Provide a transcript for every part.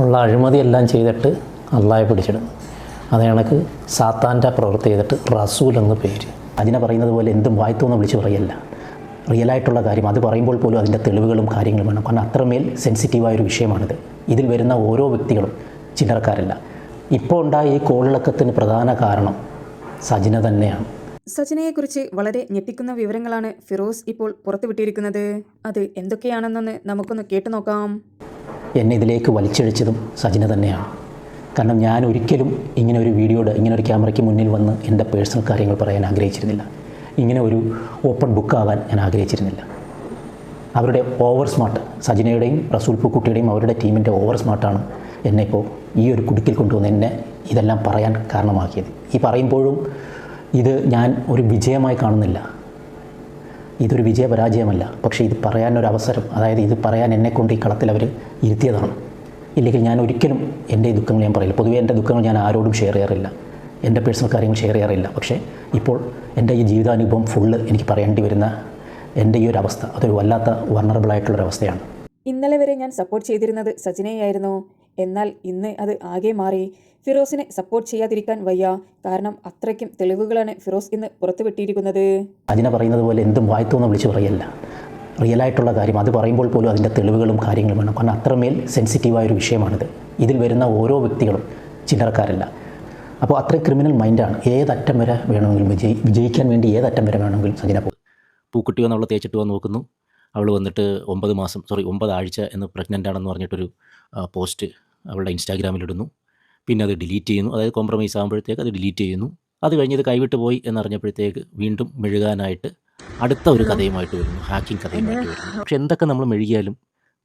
ഉള്ള അഴിമതിയെല്ലാം ചെയ്തിട്ട് അള്ളാഹെ പിടിച്ചിടുന്നു. അത് കണക്ക് സാത്താൻ്റെ പ്രവൃത്തി ചെയ്തിട്ട് റസൂൽ എന്ന് പേര്. അതിനെ പറയുന്നത് പോലെ എന്തും വായ്ത്തോന്ന് വിളിച്ച് പറയല്ല, റിയലായിട്ടുള്ള കാര്യം അത് പറയുമ്പോൾ പോലും അതിൻ്റെ തെളിവുകളും കാര്യങ്ങളും വേണം. കാരണം അത്രമേൽ സെൻസിറ്റീവായൊരു വിഷയമാണിത്. ഇതിൽ വരുന്ന ഓരോ വ്യക്തികളും ചില്ലറക്കാരല്ല. ഇപ്പോൾ ഉണ്ടായ ഈ കോളിളക്കത്തിന് പ്രധാന കാരണം സജിന തന്നെയാണ്. സജിനയെക്കുറിച്ച് വളരെ ഞെട്ടിക്കുന്ന വിവരങ്ങളാണ് ഫിറോസ് ഇപ്പോൾ പുറത്തുവിട്ടിരിക്കുന്നത്. അത് എന്തൊക്കെയാണെന്നൊന്ന് നമുക്കൊന്ന് കേട്ടു നോക്കാം. എന്നെ ഇതിലേക്ക് വലിച്ചഴിച്ചതും സജിന തന്നെയാണ്. കാരണം ഞാൻ ഒരിക്കലും ഇങ്ങനെ ഒരു വീഡിയോയുടെ ഇങ്ങനെ ഒരു ക്യാമറയ്ക്ക് മുന്നിൽ വന്ന് എൻ്റെ പേഴ്സണൽ കാര്യങ്ങൾ പറയാൻ ആഗ്രഹിച്ചിരുന്നില്ല. ഇങ്ങനെ ഒരു ഓപ്പൺ ബുക്കാകാൻ ഞാൻ ആഗ്രഹിച്ചിരുന്നില്ല. അവരുടെ ഓവർ സ്മാർട്ട്, സജിനയുടെയും റസൂൽ പൂക്കുട്ടിയുടെയും അവരുടെ ടീമിൻ്റെ ഓവർ സ്മാർട്ടാണ് എന്നെ ഇപ്പോൾ ഈ ഒരു കുടുക്കിൽ കൊണ്ടുവന്ന് എന്നെ ഇതെല്ലാം പറയാൻ കാരണമാക്കിയത്. ഈ പറയുമ്പോഴും ഇത് ഞാൻ ഒരു വിജയമായി കാണുന്നില്ല, ഇതൊരു വിജയപരാജയമല്ല. പക്ഷേ ഇത് പറയാനൊരവസരം, അതായത് ഇത് പറയാൻ എന്നെക്കൊണ്ട് ഈ കളത്തിൽ അവർ ഇരുത്തിയതാണ്. ഇല്ലെങ്കിൽ ഞാൻ ഒരിക്കലും എൻ്റെ ഈ ദുഃഖങ്ങൾ ഞാൻ പറയില്ല. പൊതുവേ എൻ്റെ ദുഃഖങ്ങൾ ഞാൻ ആരോടും ഷെയർ ചെയ്യാറില്ല, എൻ്റെ പേഴ്സണൽ കാര്യങ്ങൾ ഷെയർ ചെയ്യാറില്ല. പക്ഷേ ഇപ്പോൾ എൻ്റെ ഈ ജീവിതാനുഭവം ഫുള്ള് എനിക്ക് പറയേണ്ടി വരുന്ന എൻ്റെ ഈ ഒരു അവസ്ഥ അതൊരു വല്ലാത്ത വൾണറബിളായിട്ടുള്ളൊരവസ്ഥയാണ്. ഇന്നലെ വരെ ഞാൻ സപ്പോർട്ട് ചെയ്തിരുന്നത് സജിനയായിരുന്നു. എന്നാൽ ഇന്ന് അത് ആകെ മാറി. ഫിറോസിനെ സപ്പോർട്ട് ചെയ്യാതിരിക്കാൻ വയ്യ. കാരണം അത്രയ്ക്കും തെളിവുകളാണ് ഫിറോസ് ഇന്ന് പുറത്തുവിട്ടിരിക്കുന്നത്. സജിന പറയുന്നത് പോലെ എന്തും വായ്ത്തോന്ന് വിളിച്ച് പറയല്ല, റിയലായിട്ടുള്ള കാര്യം അത് പറയുമ്പോൾ പോലും അതിൻ്റെ തെളിവുകളും കാര്യങ്ങളും വേണം. കാരണം അത്രമേൽ സെൻസിറ്റീവായൊരു വിഷയമാണിത്. ഇതിൽ വരുന്ന ഓരോ വ്യക്തികളും ചില്ലറക്കാരല്ല. അപ്പോൾ അത്രയും ക്രിമിനൽ മൈൻഡാണ്. ഏതറ്റം വരെ വേണമെങ്കിലും വിജയിക്കാൻ വേണ്ടി ഏതറ്റം വരെ വേണമെങ്കിലും സജിന പോകും. പൂക്കുട്ടി വന്ന് അവളെ തേച്ചിട്ട് വന്ന് നോക്കുന്നു. അവൾ വന്നിട്ട് 9 ആഴ്ച എന്ന് പ്രഗ്നൻ്റ് ആണെന്ന് പറഞ്ഞിട്ടൊരു പോസ്റ്റ് അവളുടെ ഇൻസ്റ്റാഗ്രാമിലിടുന്നു. പിന്നെ അത് ഡിലീറ്റ് ചെയ്യുന്നു. അതായത് കോംപ്രമൈസ് ആകുമ്പോഴത്തേക്ക് അത് ഡിലീറ്റ് ചെയ്യുന്നു. അത് കഴിഞ്ഞ് ഇത് കൈവിട്ട് പോയി എന്നറിഞ്ഞപ്പോഴത്തേക്ക് വീണ്ടും മെഴുകാനായിട്ട് അടുത്ത ഒരു കഥയുമായിട്ട് വരുന്നു, ഹാക്കിംഗ് കഥയുമായിട്ട് വരുന്നു. പക്ഷെ എന്തൊക്കെ നമ്മൾ മെഴുകിയാലും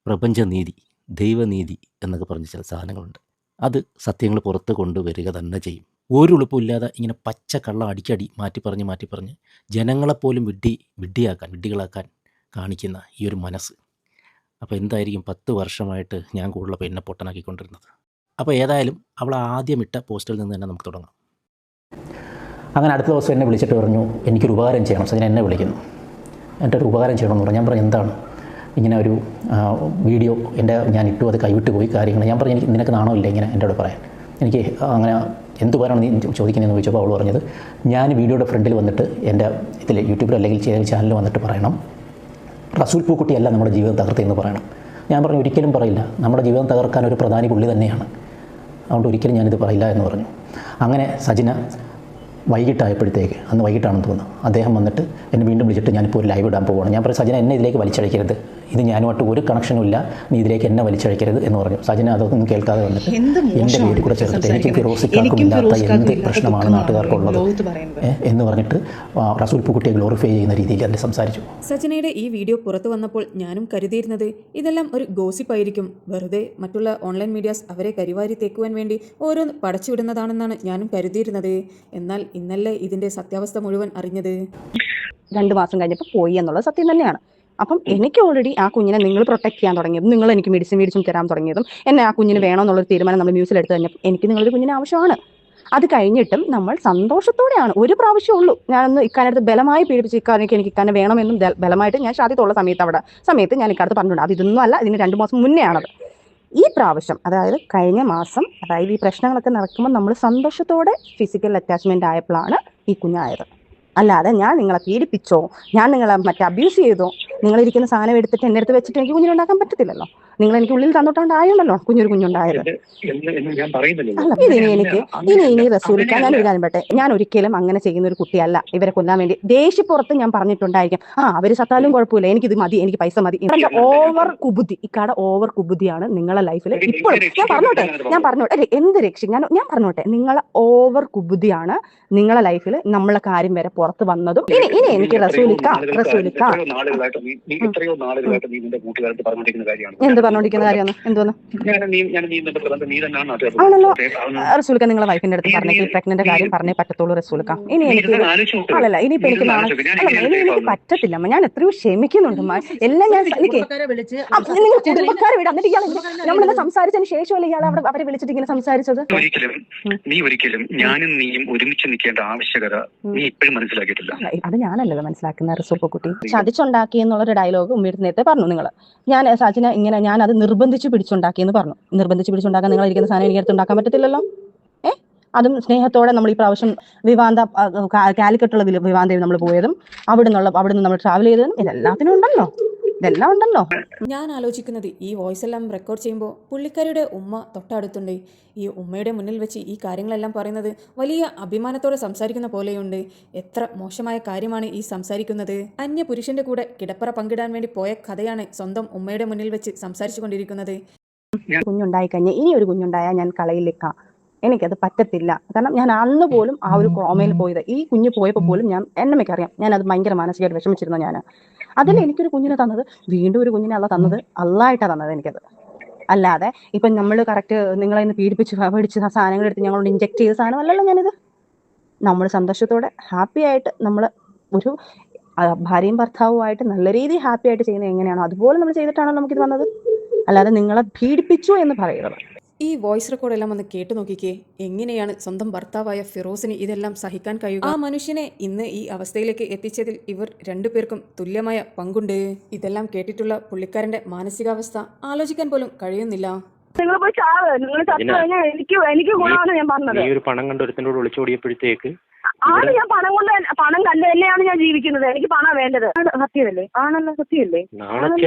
പ്രപഞ്ചനീതി, ദൈവനീതി എന്നൊക്കെ പറഞ്ഞ ചില സാധനങ്ങളുണ്ട്. അത് സത്യങ്ങൾ പുറത്ത് കൊണ്ടുവരിക തന്നെ ചെയ്യും. ഒരു എളുപ്പമില്ലാതെ ഇങ്ങനെ പച്ച കള്ളം അടിക്കടി മാറ്റി പറഞ്ഞ് ജനങ്ങളെപ്പോലും വിഡ്ഢികളാക്കാൻ കാണിക്കുന്ന ഈ ഒരു മനസ്സ്. അപ്പോൾ എന്തായിരിക്കും 10 വർഷമായിട്ട് ഞാൻ കൂടുതൽ എന്നെ പൊട്ടനാക്കിക്കൊണ്ടിരുന്നത്. അപ്പോൾ ഏതായാലും അവൾ ആദ്യം ഇട്ട പോസ്റ്റിൽ നിന്ന് തന്നെ നമുക്ക് തുടങ്ങാം. അങ്ങനെ അടുത്ത ദിവസം എന്നെ വിളിച്ചിട്ട് പറഞ്ഞു, എനിക്കൊരു ഉപകാരം ചെയ്യണം. സജിന എന്നെ വിളിക്കുന്നു, എൻ്റെ ഒരു ഉപകാരം ചെയ്യണമെന്ന് പറഞ്ഞു. ഞാൻ പറഞ്ഞു എന്താണ്? ഇങ്ങനെ ഒരു വീഡിയോ ഞാൻ ഇട്ടു, അത് കൈവിട്ട് പോയി കാര്യങ്ങൾ. ഞാൻ പറഞ്ഞു എനിക്ക് നിനക്ക് നാണോ ഇല്ല ഇങ്ങനെ എൻ്റെ പറയാൻ. എനിക്ക് അങ്ങനെ എന്ത് ഉപകാരമാണ് നീ ചോദിക്കുന്നതെന്ന് ചോദിച്ചപ്പോൾ അവൾ പറഞ്ഞത്, ഞാൻ വീഡിയോയുടെ ഫ്രണ്ടിൽ വന്നിട്ട് എൻ്റെ ഇതിൽ യൂട്യൂബിൽ അല്ലെങ്കിൽ ചാനലിൽ വന്നിട്ട് പറയണം, റസൂൽ പൂക്കുട്ടിയല്ല നമ്മുടെ ജീവിതം തകർത്തതെന്ന് പറയണം. ഞാൻ പറഞ്ഞു ഒരിക്കലും പറയില്ല, നമ്മുടെ ജീവിതം തകർക്കാൻ ഒരു പ്രധാനി പുള്ളി തന്നെയാണ്, അതുകൊണ്ട് ഒരിക്കലും ഞാനിത് പറയില്ല എന്ന് പറഞ്ഞു. അങ്ങനെ സജിന വൈകിട്ടായപ്പോഴത്തേക്ക്, അന്ന് വൈകിട്ടാണെന്ന് തോന്നുന്നു, അദ്ദേഹം വന്നിട്ട് എന്നെ വീണ്ടും വിളിച്ചിട്ട് ഞാനിപ്പോൾ ഒരു ലൈവ് ഇടാൻ പോവുകയാണ്. ഞാൻ പറഞ്ഞു സജിന എന്നെ ഇതിലേക്ക് വലിച്ചഴിക്കരുത്, ഇത് ഞാനുമായിട്ട് ഒരു കണക്ഷനും ഇല്ല, നീ ഇതിലേക്ക് എന്നെ വലിച്ചഴിക്കരുത് എന്ന് പറഞ്ഞു. സജിന അതൊന്നും കേൾക്കാതെ വന്നിട്ട് എൻ്റെ പേര് കൂടെ ചേർത്തിട്ട് എനിക്ക് ഫിറോസിക്കാർക്കും ഇല്ലാത്ത എന്ത് പ്രശ്നമാണ് നാട്ടുകാർക്കുള്ളത് എന്ന് പറഞ്ഞിട്ട് റസൂൽ പൂക്കുട്ടിയെ ഗ്ലോറിഫൈ ചെയ്യുന്ന രീതിയിൽ അതിൽ സംസാരിച്ചു. സജിനയുടെ ഈ വീഡിയോ പുറത്തു വന്നപ്പോൾ ഞാനും കരുതിയിരുന്നത് ഇതെല്ലാം ഒരു ഗോസിപ്പായിരിക്കും, വെറുതെ മറ്റുള്ള ഓൺലൈൻ മീഡിയാസ് അവരെ കരിവാരി തേക്കുവാൻ വേണ്ടി ഓരോന്ന് പടച്ചുവിടുന്നതാണെന്നാണ് ഞാനും കരുതിയിരുന്നത്. എന്നാൽ ഇന്നലെ ഇതിന്റെ സത്യാവസ്ഥ മുഴുവൻ അറിഞ്ഞത്. 2 മാസം കഴിഞ്ഞപ്പോൾ പോയി എന്നുള്ളത് സത്യം തന്നെയാണ്. അപ്പം എനിക്ക് ഓൾറെഡി ആ കുഞ്ഞിനെ നിങ്ങൾ പ്രൊട്ടക്ട് ചെയ്യാൻ തുടങ്ങിയതും, നിങ്ങൾ എനിക്ക് മെഡിസിൻ തരാൻ തുടങ്ങിയതും, എന്നെ ആ കുഞ്ഞിന് വേണമെന്നുള്ളൊരു തീരുമാനം നമ്മൾ ന്യൂസിലെടുത്ത് കഴിഞ്ഞപ്പോൾ എനിക്ക് നിങ്ങളൊരു കുഞ്ഞിന് ആവശ്യമാണ്. അത് കഴിഞ്ഞിട്ടും നമ്മൾ സന്തോഷത്തോടെയാണ്, ഒരു പ്രാവശ്യം ഉള്ളൂ ഞാനൊന്ന് ഇക്കാനടുത്ത് ബലമായി പീഡിപ്പിച്ച് എനിക്ക് ഇക്കാനെ വേണമെന്നും ബലമായിട്ട് ഞാൻ ഷാദിത്തുള്ള സമയത്ത് ഞാൻ ഇക്കാലത്ത് പറഞ്ഞിട്ടുണ്ട്. അത് ഇതൊന്നും അല്ല, ഇതിന് 2 മാസം മുന്നേ ആണത്. ഈ പ്രാവശ്യം, അതായത് കഴിഞ്ഞ മാസം, അതായത് ഈ പ്രശ്നങ്ങളൊക്കെ നടക്കുമ്പോൾ നമ്മൾ സന്തോഷത്തോടെ ഫിസിക്കൽ അറ്റാച്ച്മെന്റ് ആയപ്പോഴാണ് ഈ കുഞ്ഞായത്. അല്ലാതെ ഞാൻ നിങ്ങളെ പീഡിപ്പിച്ചോ, ഞാൻ നിങ്ങളെ അബ്യൂസ് ചെയ്തോ, നിങ്ങളിരിക്കുന്ന സാധനം എടുത്തിട്ട് എൻ്റെ അടുത്ത് വെച്ചിട്ട് എനിക്ക് കുഞ്ഞിനുണ്ടാക്കാൻ പറ്റത്തില്ലല്ലോ. നിങ്ങൾ എനിക്ക് ഉള്ളിൽ തന്നോണ്ടായല്ലോ കുഞ്ഞൊരു കുഞ്ഞുണ്ടായത്. അല്ല, ഇനി റസൂലിക്ക, ഞാൻ ഒരു കാര്യം പറയട്ടെ, ഞാൻ ഒരിക്കലും അങ്ങനെ ചെയ്യുന്ന ഒരു കുട്ടിയല്ല. ഇവരെ കൊല്ലാൻ വേണ്ടി ദേഷ്യപ്പുറത്ത് ഞാൻ പറഞ്ഞിട്ടുണ്ടായിരിക്കും, അവര് സത്താലും കുഴപ്പമില്ല, എനിക്കിത് മതി, എനിക്ക് പൈസ മതി. ഓവർ കുബുദ്ധി, ഇക്കാടെ ഓവർ കുബുദ്ധിയാണ് നിങ്ങളെ ലൈഫിൽ ഇപ്പോഴും. ഞാൻ പറഞ്ഞോട്ടെ എന്ത് ഞാൻ പറഞ്ഞോട്ടെ, നിങ്ങളെ ഓവർ കുബുദ്ധിയാണ് നിങ്ങളെ ലൈഫിൽ നമ്മളെ കാര്യം വരെ പുറത്ത് വന്നതും. ഇനി എനിക്ക് റസൂലിക്ക എന്ത് പറഞ്ഞോണ്ടിരിക്കുന്ന കാര്യമാണ് എന്തോന്ന് ആണല്ലോ റസൂലിക്ക, നിങ്ങളെ വൈഫിന്റെ അടുത്ത് പറഞ്ഞ പ്രഗ്നന്റ് കാര്യം പറഞ്ഞേ പറ്റത്തുള്ളൂ റസൂലിക്ക. ഇനി എനിക്ക് അല്ലല്ല, ഇനിയിപ്പോ എനിക്ക് എനിക്ക് പറ്റത്തില്ല. ഞാൻ എത്രയോ ക്ഷമിക്കുന്നുണ്ട്. എല്ലാം ഞാൻ എനിക്ക് നിങ്ങൾ കുടുംബക്കാരെ വിടാം. എന്നിട്ട് ഇയാൾ നമ്മളെല്ലാം സംസാരിച്ചതിന് ശേഷമല്ലേ ഇയാൾ അവരെ വിളിച്ചിട്ട് ഇങ്ങനെ സംസാരിച്ചത്? ഒരിക്കലും ഞാനും നീയും ഒരുമിച്ച് നിൽക്കേണ്ട ആവശ്യകത നീ ഇപ്പോഴും മനസ്സിലാക്കിയിട്ടില്ല. അത് ഞാനല്ലത് മനസ്സിലാക്കുന്ന റസൂൽ പൂക്കുട്ടി. ചതിച്ചുണ്ടാക്കി എന്നുള്ളൊരു ഡയലോഗ് ഉമ്മയുടെ നേരത്തെ പറഞ്ഞു നിങ്ങൾ. ഞാൻ സജിന ഇങ്ങനെ ഞാൻ ഞാൻ അത് നിർബന്ധിച്ച് പിടിച്ചുണ്ടാക്കിയെന്ന് പറഞ്ഞു. നിർബന്ധിച്ച് പിടിച്ചുണ്ടാക്കാൻ നിങ്ങൾ ഇരിക്കുന്ന സാധനം എനിക്ക് എടുത്തുണ്ടാക്കാൻ പറ്റത്തില്ലല്ലോ. അതും സ്നേഹത്തോടെ നമ്മൾ ഈ പ്രാവശ്യം വിവാന്ത കാലിക്കട്ടുള്ള വിവാന്തയിൽ നമ്മൾ പോയതും അവിടുന്ന് നമ്മൾ ട്രാവൽ ചെയ്തതും ഇതെല്ലാത്തിനും ഇതെല്ലാം ഉണ്ടല്ലോ. ഞാൻ ആലോചിക്കുന്നത് ഈ വോയിസ് എല്ലാം റെക്കോർഡ് ചെയ്യുമ്പോൾ പുള്ളിക്കാരിയുടെ ഉമ്മ തൊട്ടടുത്തുണ്ട്. ഈ ഉമ്മയുടെ മുന്നിൽ വെച്ച് ഈ കാര്യങ്ങളെല്ലാം പറയുന്നത് വലിയ അഭിമാനത്തോടെ സംസാരിക്കുന്ന പോലെയുണ്ട്. എത്ര മോശമായ കാര്യമാണ് ഈ സംസാരിക്കുന്നത്. അന്യ പുരുഷന്റെ കൂടെ കിടപ്പറ പങ്കിടാൻ വേണ്ടി പോയ കഥയാണ് സ്വന്തം ഉമ്മയുടെ മുന്നിൽ വെച്ച് സംസാരിച്ചു കൊണ്ടിരിക്കുന്നത്. കുഞ്ഞുണ്ടായി കഴിഞ്ഞാൽ ഇനി ഒരു കുഞ്ഞുണ്ടായാൽ ഞാൻ കളയിലേക്കാം, എനിക്കത് പറ്റത്തില്ല. കാരണം ഞാൻ അന്ന് പോലും ആ ഒരു കോമയിൽ പോയത്, ഈ കുഞ്ഞ് പോയപ്പോൾ പോലും എനിക്കറിയാം ഞാൻ അത് ഭയങ്കര മാനസികമായിട്ട് വിഷമിച്ചിരുന്നു. ഞാൻ അതിൽ എനിക്കൊരു കുഞ്ഞിനെ തന്നത്, വീണ്ടും ഒരു കുഞ്ഞിനെ തന്നത് അള്ളായിട്ടാണ് തന്നത് എനിക്കത്. അല്ലാതെ ഇപ്പം നമ്മൾ കറക്റ്റ് നിങ്ങളെ പീഡിപ്പിച്ച് പേടിച്ച് സാധനങ്ങൾ എടുത്ത് ഞങ്ങളോട് ഇഞ്ചെക്ട് ചെയ്ത സാധനമല്ലല്ലോ ഞാനിത്. നമ്മൾ സന്തോഷത്തോടെ ഹാപ്പി ആയിട്ട് നമ്മൾ ഒരു ഭാര്യയും ഭർത്താവുമായിട്ട് നല്ല രീതിയിൽ ഹാപ്പി ആയിട്ട് ചെയ്യുന്നത് എങ്ങനെയാണോ അതുപോലെ നമ്മൾ ചെയ്തിട്ടാണോ നമുക്കിത് വന്നത്. അല്ലാതെ നിങ്ങളെ പീഡിപ്പിച്ചു എന്ന് പറയുന്നത്. ഈ വോയിസ് റെക്കോർഡെല്ലാം ഒന്ന് കേട്ടു നോക്കിക്കേ. എങ്ങനെയാണ് സ്വന്തം ഭർത്താവായ ഫിറോസിന് ഇതെല്ലാം സഹിക്കാൻ കഴിയുക? ആ മനുഷ്യനെ ഇന്ന് ഈ അവസ്ഥയിലേക്ക് എത്തിച്ചതിൽ ഇവർ രണ്ടുപേർക്കും തുല്യമായ പങ്കുണ്ട്. ഇതെല്ലാം കേട്ടിട്ടുള്ള പുള്ളിക്കാരന്റെ മാനസികാവസ്ഥ ആലോചിക്കാൻ പോലും കഴിയുന്നില്ല. നിങ്ങൾ പോയി ചാവ്, നിങ്ങൾ ചത്തു കഴിഞ്ഞാൽ എനിക്ക് ഗുണമാണ് ഞാൻ പറഞ്ഞത്. ഈ ഒരു പണം കണ്ട് ഒരുത്തിനോട് ഒളിച്ചോടിയപ്പോഴത്തേക്ക് ആണ് ഞാൻ പണം കണ്ട് തന്നെയാണ് ഞാൻ ജീവിക്കുന്നത്. എനിക്ക് പണം വേണ്ടത്. സത്യമല്ലേ? ആണല്ലോ, സത്യമല്ലേ?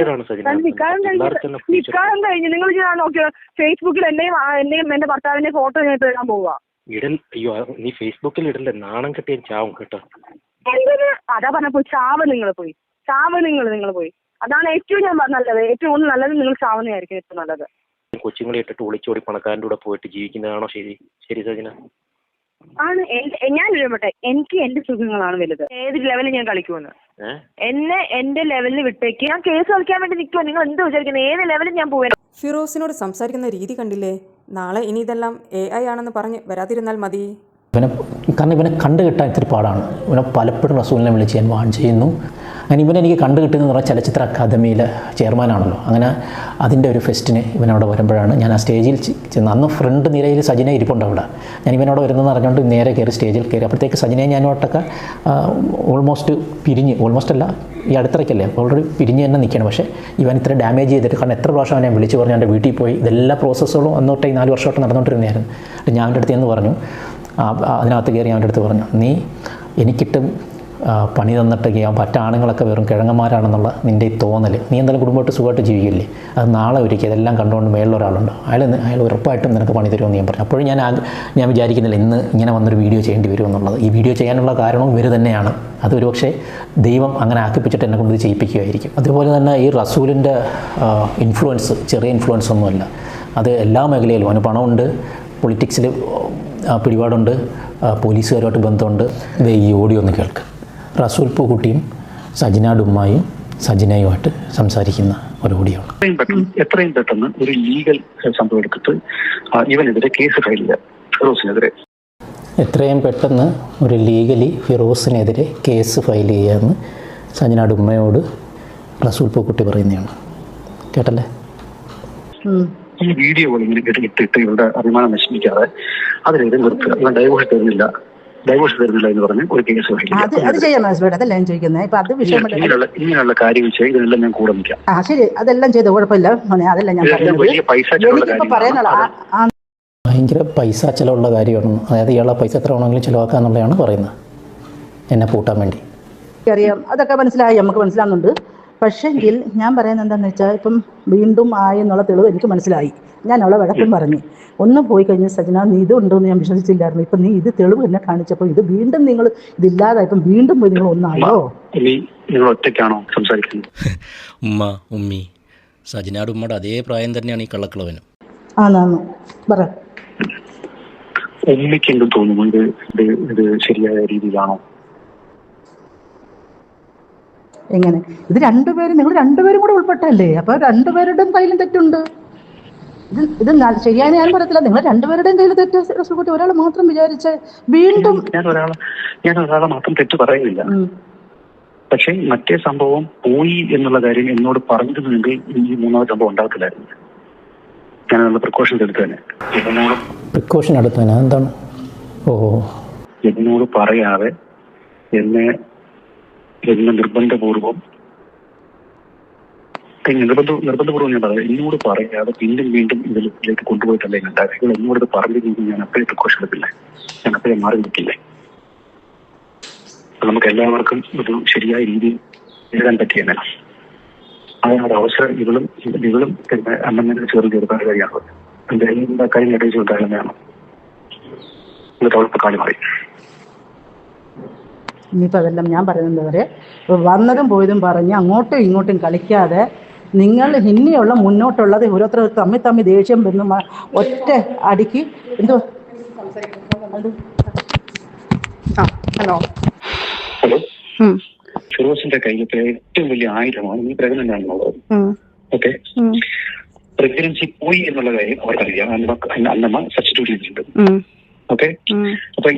നിക്കാരം കഴിഞ്ഞ് നിങ്ങൾ നോക്കിയോ ഫേസ്ബുക്കിൽ എന്റെയും എന്റെ ഭർത്താവിന്റെ ഫോട്ടോ ഞാൻ ഇടാൻ പോവുക. അയ്യോ നീ ഫേസ്ബുക്കിൽ ഇടല്ലേ, നാണം കെട്ടിയ ചാവും കേട്ടോ. എന്തിന്? അതാ പറഞ്ഞപ്പോ ചാവ് നിങ്ങൾ പോയി, നിങ്ങൾ പോയി. അതാണ് ഏറ്റവും ഞാൻ നല്ലത്. ഏറ്റവും നല്ലത് നിങ്ങൾ ചാവുന്നതായിരിക്കും ഏറ്റവും നല്ലത്. കൊച്ചുങ്ങളെ ഇട്ടിട്ട് ഒളിച്ചോടി പണക്കാരൻ്റെ കൂടെ പോയിട്ട് ജീവിക്കുന്നതാണോ ശരി സജിന? ആണ്. ഞാൻ ഇടപെട്ടെ, എനിക്ക് എന്റെ സുഖങ്ങളാണ് വലുത്. ഏത് ലെവലിൽ ഞാൻ കളിക്കുമെന്ന് എന്നെ എന്റെ ലെവലിൽ വിട്ടേക്ക്. ഞാൻ കേസ് കളിക്കാൻ വേണ്ടി നിൽക്കുമോ? നിങ്ങൾ എന്ത് വിചാരിക്കുന്നത്? ഏത് ലെവലിൽ ഞാൻ പോവാൻ? ഫിറോസിനോട് സംസാരിക്കുന്ന രീതി കണ്ടില്ലേ? നാളെ ഇനി ഇതെല്ലാം AI ആണെന്ന് പറഞ്ഞ് വരാതിരുന്നാൽ മതി. കാരണം ഇവനെ കണ്ടു കിട്ടാൻ ഇത്തിരി പാടാണ്. ഇവനെ പലപ്പോഴും റസൂലിനെ വിളിച്ച് ഞാൻ വാൺ ചെയ്യുന്നു. അങ്ങനെ ഇവനെനിക്ക് കണ്ടു കിട്ടുന്നതെന്ന് പറഞ്ഞാൽ ചലച്ചിത്ര അക്കാദമിയിലെ ചെയർമാനാണല്ലോ. അങ്ങനെ അതിൻ്റെ ഒരു ഫെസ്റ്റിന് ഇവനവിടെ വരുമ്പോഴാണ് ഞാൻ ആ സ്റ്റേജിൽ ചെന്ന്. അന്ന് ഫ്രണ്ട് നിരയിൽ സജിനെ ഇരിപ്പുണ്ട് അവിടെ. ഞാൻ ഇവനവിടെ വരുന്നതെന്ന് അറിഞ്ഞുകൊണ്ട് നേരെ കയറി സ്റ്റേജിൽ കയറി. അപ്പോഴത്തേക്ക് സജിനെ ഞാനോട്ടൊക്കെ ഓൾമോസ്റ്റ് അല്ല, ഈ അടുത്തിടയ്ക്കല്ലേ ഓൾറെഡി പിരിഞ്ഞ് തന്നെ നിൽക്കണം. പക്ഷേ ഇവൻ ഇത്ര ഡാമേജ് ചെയ്തിട്ട്, കാരണം എത്ര പ്രാവശ്യം അവനെ വിളിച്ച് പറഞ്ഞു എൻ്റെ വീട്ടിൽ പോയി. ഇതെല്ലാ പ്രോസസ്സുകളും അന്നോട്ടേ 4 വർഷമായിട്ട് നടന്നുകൊണ്ടിരുന്നതായിരുന്നു. ഞാൻ അവൻ്റെ അടുത്ത് എന്ന് പറഞ്ഞു, അതിനകത്ത് കയറി അവൻ്റെ അടുത്ത് പറഞ്ഞു, നീ എനിക്കിട്ടും പണി തന്നിട്ട് പറ്റാണുങ്ങളൊക്കെ വെറും കിഴങ്ങന്മാരാണെന്നുള്ള നിൻ്റെ ഈ തോന്നൽ, നീ എന്തായാലും കുടുംബമായിട്ട് സുഖമായിട്ട് ജീവിക്കില്ലേ, അത് നാളെ ഒരിക്കൽ ഇതെല്ലാം കണ്ടുകൊണ്ട് മേളിലൊരാളുണ്ട്, അയാൾ ഉറപ്പായിട്ടും നിനക്ക് പണി തരുമെന്ന് ഞാൻ പറഞ്ഞു. അപ്പോഴും ഞാൻ വിചാരിക്കുന്നില്ല ഇന്ന് ഇങ്ങനെ വന്നൊരു വീഡിയോ ചെയ്യേണ്ടി വരുമെന്നുള്ളത്. ഈ വീഡിയോ ചെയ്യാനുള്ള കാരണവും ഇവർ തന്നെയാണ്. അതൊരു പക്ഷേ ദൈവം അങ്ങനെ ആക്കിപ്പിച്ചിട്ട് എന്നെ കൊണ്ട് ഇത് ചെയ്യിപ്പിക്കുകയായിരിക്കും. അതുപോലെ തന്നെ ഈ റസൂലിൻ്റെ ഇൻഫ്ലുവൻസ് ചെറിയ ഇൻഫ്ലുവൻസ് ഒന്നുമല്ല. അത് എല്ലാ മേഖലയിലും അവന് പണമുണ്ട്, പൊളിറ്റിക്സിൽ പിടിപാടുണ്ട്, പോലീസുകാരുമായിട്ട് ബന്ധമുണ്ട്. ഇത് ഈ ഓഡിയോ ഒന്ന് കേൾക്ക്. റസൂൽ പൂക്കുട്ടിയും സജിന ഡുമ്മായും സജിനയുമായിട്ട് സംസാരിക്കുന്ന ഒരു ഓഡിയോ. എത്രയും പെട്ടെന്ന് ഒരു ലീഗൽ സംഭവം എടുത്തിട്ട് ഇവനെതിരെ കേസ് ഫയൽ ചെയ്യുക, ഫിറോസിനെതിരെ. എത്രയും പെട്ടെന്ന് ഒരു ലീഗലി ഫിറോസിനെതിരെ കേസ് ഫയൽ ചെയ്യാമെന്ന് സജിന ഡുമ്മയോട് റസൂൽ പൂക്കുട്ടി പറയുന്നതാണ്. കേട്ടല്ലേ? ഈ വീഡിയോകൾ ഇങ്ങനെ ഇട്ടിട്ട് ഇവരുടെ അഭിമാനം നശിപ്പിക്കാതെ അതിലേത് നിർത്തുക. ഇവൻ ഡൈവോഴ്സ് തരുന്നില്ല എന്ന് പറഞ്ഞ് ഒരു കേസ് ഇങ്ങനെയുള്ള കാര്യങ്ങൾ ചെയ്ത് ഇതെല്ലാം ഞാൻ കൂടെ നിൽക്കാം. ശരി, അതെല്ലാം ചെയ്ത് കുഴപ്പമില്ല. അതെല്ലാം ഞാൻ വലിയ പൈസ ഭയങ്കര പൈസ ചിലവുള്ള കാര്യമാണ്. അതായത് ഇയാളെ പൈസ എത്ര വേണമെങ്കിലും ചിലവാക്കുക എന്നുള്ളതാണ് പറയുന്നത്, എന്നെ പൂട്ടാൻ വേണ്ടി. അറിയാം, അതൊക്കെ മനസ്സിലായി, നമുക്ക് മനസ്സിലാകുന്നുണ്ട്. പക്ഷേങ്കിൽ ഞാൻ പറയുന്നത് എന്താണെന്ന് വെച്ചാൽ, ഇപ്പം വീണ്ടും ആയി എന്നുള്ള തെളിവ് എനിക്ക് മനസ്സിലായി. ഞാൻ അവളെ വഴക്കം പറഞ്ഞു, ഒന്ന് പോയി കഴിഞ്ഞ സജന നീ ഇതുണ്ടോയെന്ന് ഞാൻ വിശ്വസിച്ചില്ലായിരുന്നു. ഇപ്പം നീ ഇത് തെളിവ് എന്നെ കാണിച്ചപ്പോൾ ഇത് വീണ്ടും നിങ്ങൾ ഇതില്ലാതെ ഇപ്പം വീണ്ടും പോയി നിങ്ങൾ ഒന്നായോ? നിങ്ങൾ ഒറ്റയ്ക്കാണോ സംസാരിക്കുന്നത്? ഉമ്മി സജിനാട് ഉമ്മയുടെ അതേ പ്രായം തന്നെയാണ് ഈ കള്ളക്കളവനും. ആന്നാന്ന് പറ. ഉമ്മയ്ക്ക് എന്ത് തോന്നുന്നു? ഇത് ശരിയായ രീതിയിലാണോ? എങ്ങനെ? ഇത് രണ്ടുപേരും, നിങ്ങൾ രണ്ടുപേരും കൂടെ ഉൾപ്പെട്ടല്ലേ? അപ്പൊ രണ്ടുപേരുടെയും കയ്യിലും തെറ്റുണ്ട്. ഇത് ശരിയായ ഞാൻ പറയത്തില്ല, നിങ്ങൾ രണ്ടുപേരുടെയും കയ്യിൽ തെറ്റ്. റസൂൽക്കുട്ടി ഒരാൾ മാത്രം വിചാരിച്ച് വീണ്ടും ഞാൻ ഒരാളെ മാത്രം തെറ്റ് പറയുന്നില്ല. പക്ഷെ മറ്റേ സംഭവം പോയി എന്നുള്ള കാര്യം എന്നോട് പറഞ്ഞിരുന്നെങ്കിൽ ഈ മൂന്നാമത്തെ സംഭവം ഉണ്ടാകത്തില്ലായിരുന്നു. ഞാനുള്ള പ്രിക്കോഷൻസ് എടുത്തന്നെ. പ്രിക്കോഷൻ എടുത്തന്നെ എന്താണ്? എന്നോട് പറയാതെ എന്നെ നിർബന്ധപൂർവം നിർബന്ധപൂർവ്വം ഞാൻ പറയാം, എന്നോട് പറയാതെ വീണ്ടും വീണ്ടും ഇതിലേക്ക് കൊണ്ടുപോയിട്ടല്ലേ ഞാൻ ഉണ്ടാക്കുക. എന്നോട് ഇത് പറഞ്ഞില്ലെങ്കിൽ ഞാൻ അപ്പോഴേ പ്രിക്കോഷൻ എടുക്കില്ലേ, ഞാൻ അപ്പോഴേ മാറി നിൽക്കില്ലേ. നമുക്ക് എല്ലാവർക്കും ഒരു ശരിയായ രീതിയിൽ എഴുതാൻ പറ്റിയെന്നെ അതിനൊരു അവസരം ഇവളും പിന്നെ അമ്മമ്മേനെ ചേർന്ന് ചെറുക്കാൻ കഴിയാണത്. എന്റെ എല്ലാ കാര്യം ഇടയിൽ ഉണ്ടാകുന്നതാണ്. എന്നിട്ട് അവൾക്ക് കാലി മാറി. ഇനിയിപ്പോൾ അതെല്ലാം ഞാൻ പറയുന്നത് വരെ വന്നതും പോയതും പറഞ്ഞ് അങ്ങോട്ടും ഇങ്ങോട്ടും കളിക്കാതെ നിങ്ങൾ ഇനിയുള്ള മുന്നോട്ടുള്ളത് ഓരോരുത്തർ തമ്മിൽ ദേഷ്യം വരുന്ന ഒറ്റ അടിക്ക് എന്തോ. ഹലോ ഹലോ, ഫിറോസിന്റെ കയ്യിലത്തെ ഏറ്റവും വലിയ ആയുധമാണ് നീ പ്രഗ്നന്റ് ആണെന്നുള്ളത്. ഓക്കെ, പ്രഗ്നൻസി പോയി എന്നുള്ള കാര്യം അവർക്കറിയാം. അന്നമ്മ സബ്സ്റ്റിറ്റ്യൂട്ട് ചെയ്തിട്ടുണ്ട്. ഓക്കെ, അപ്പൊ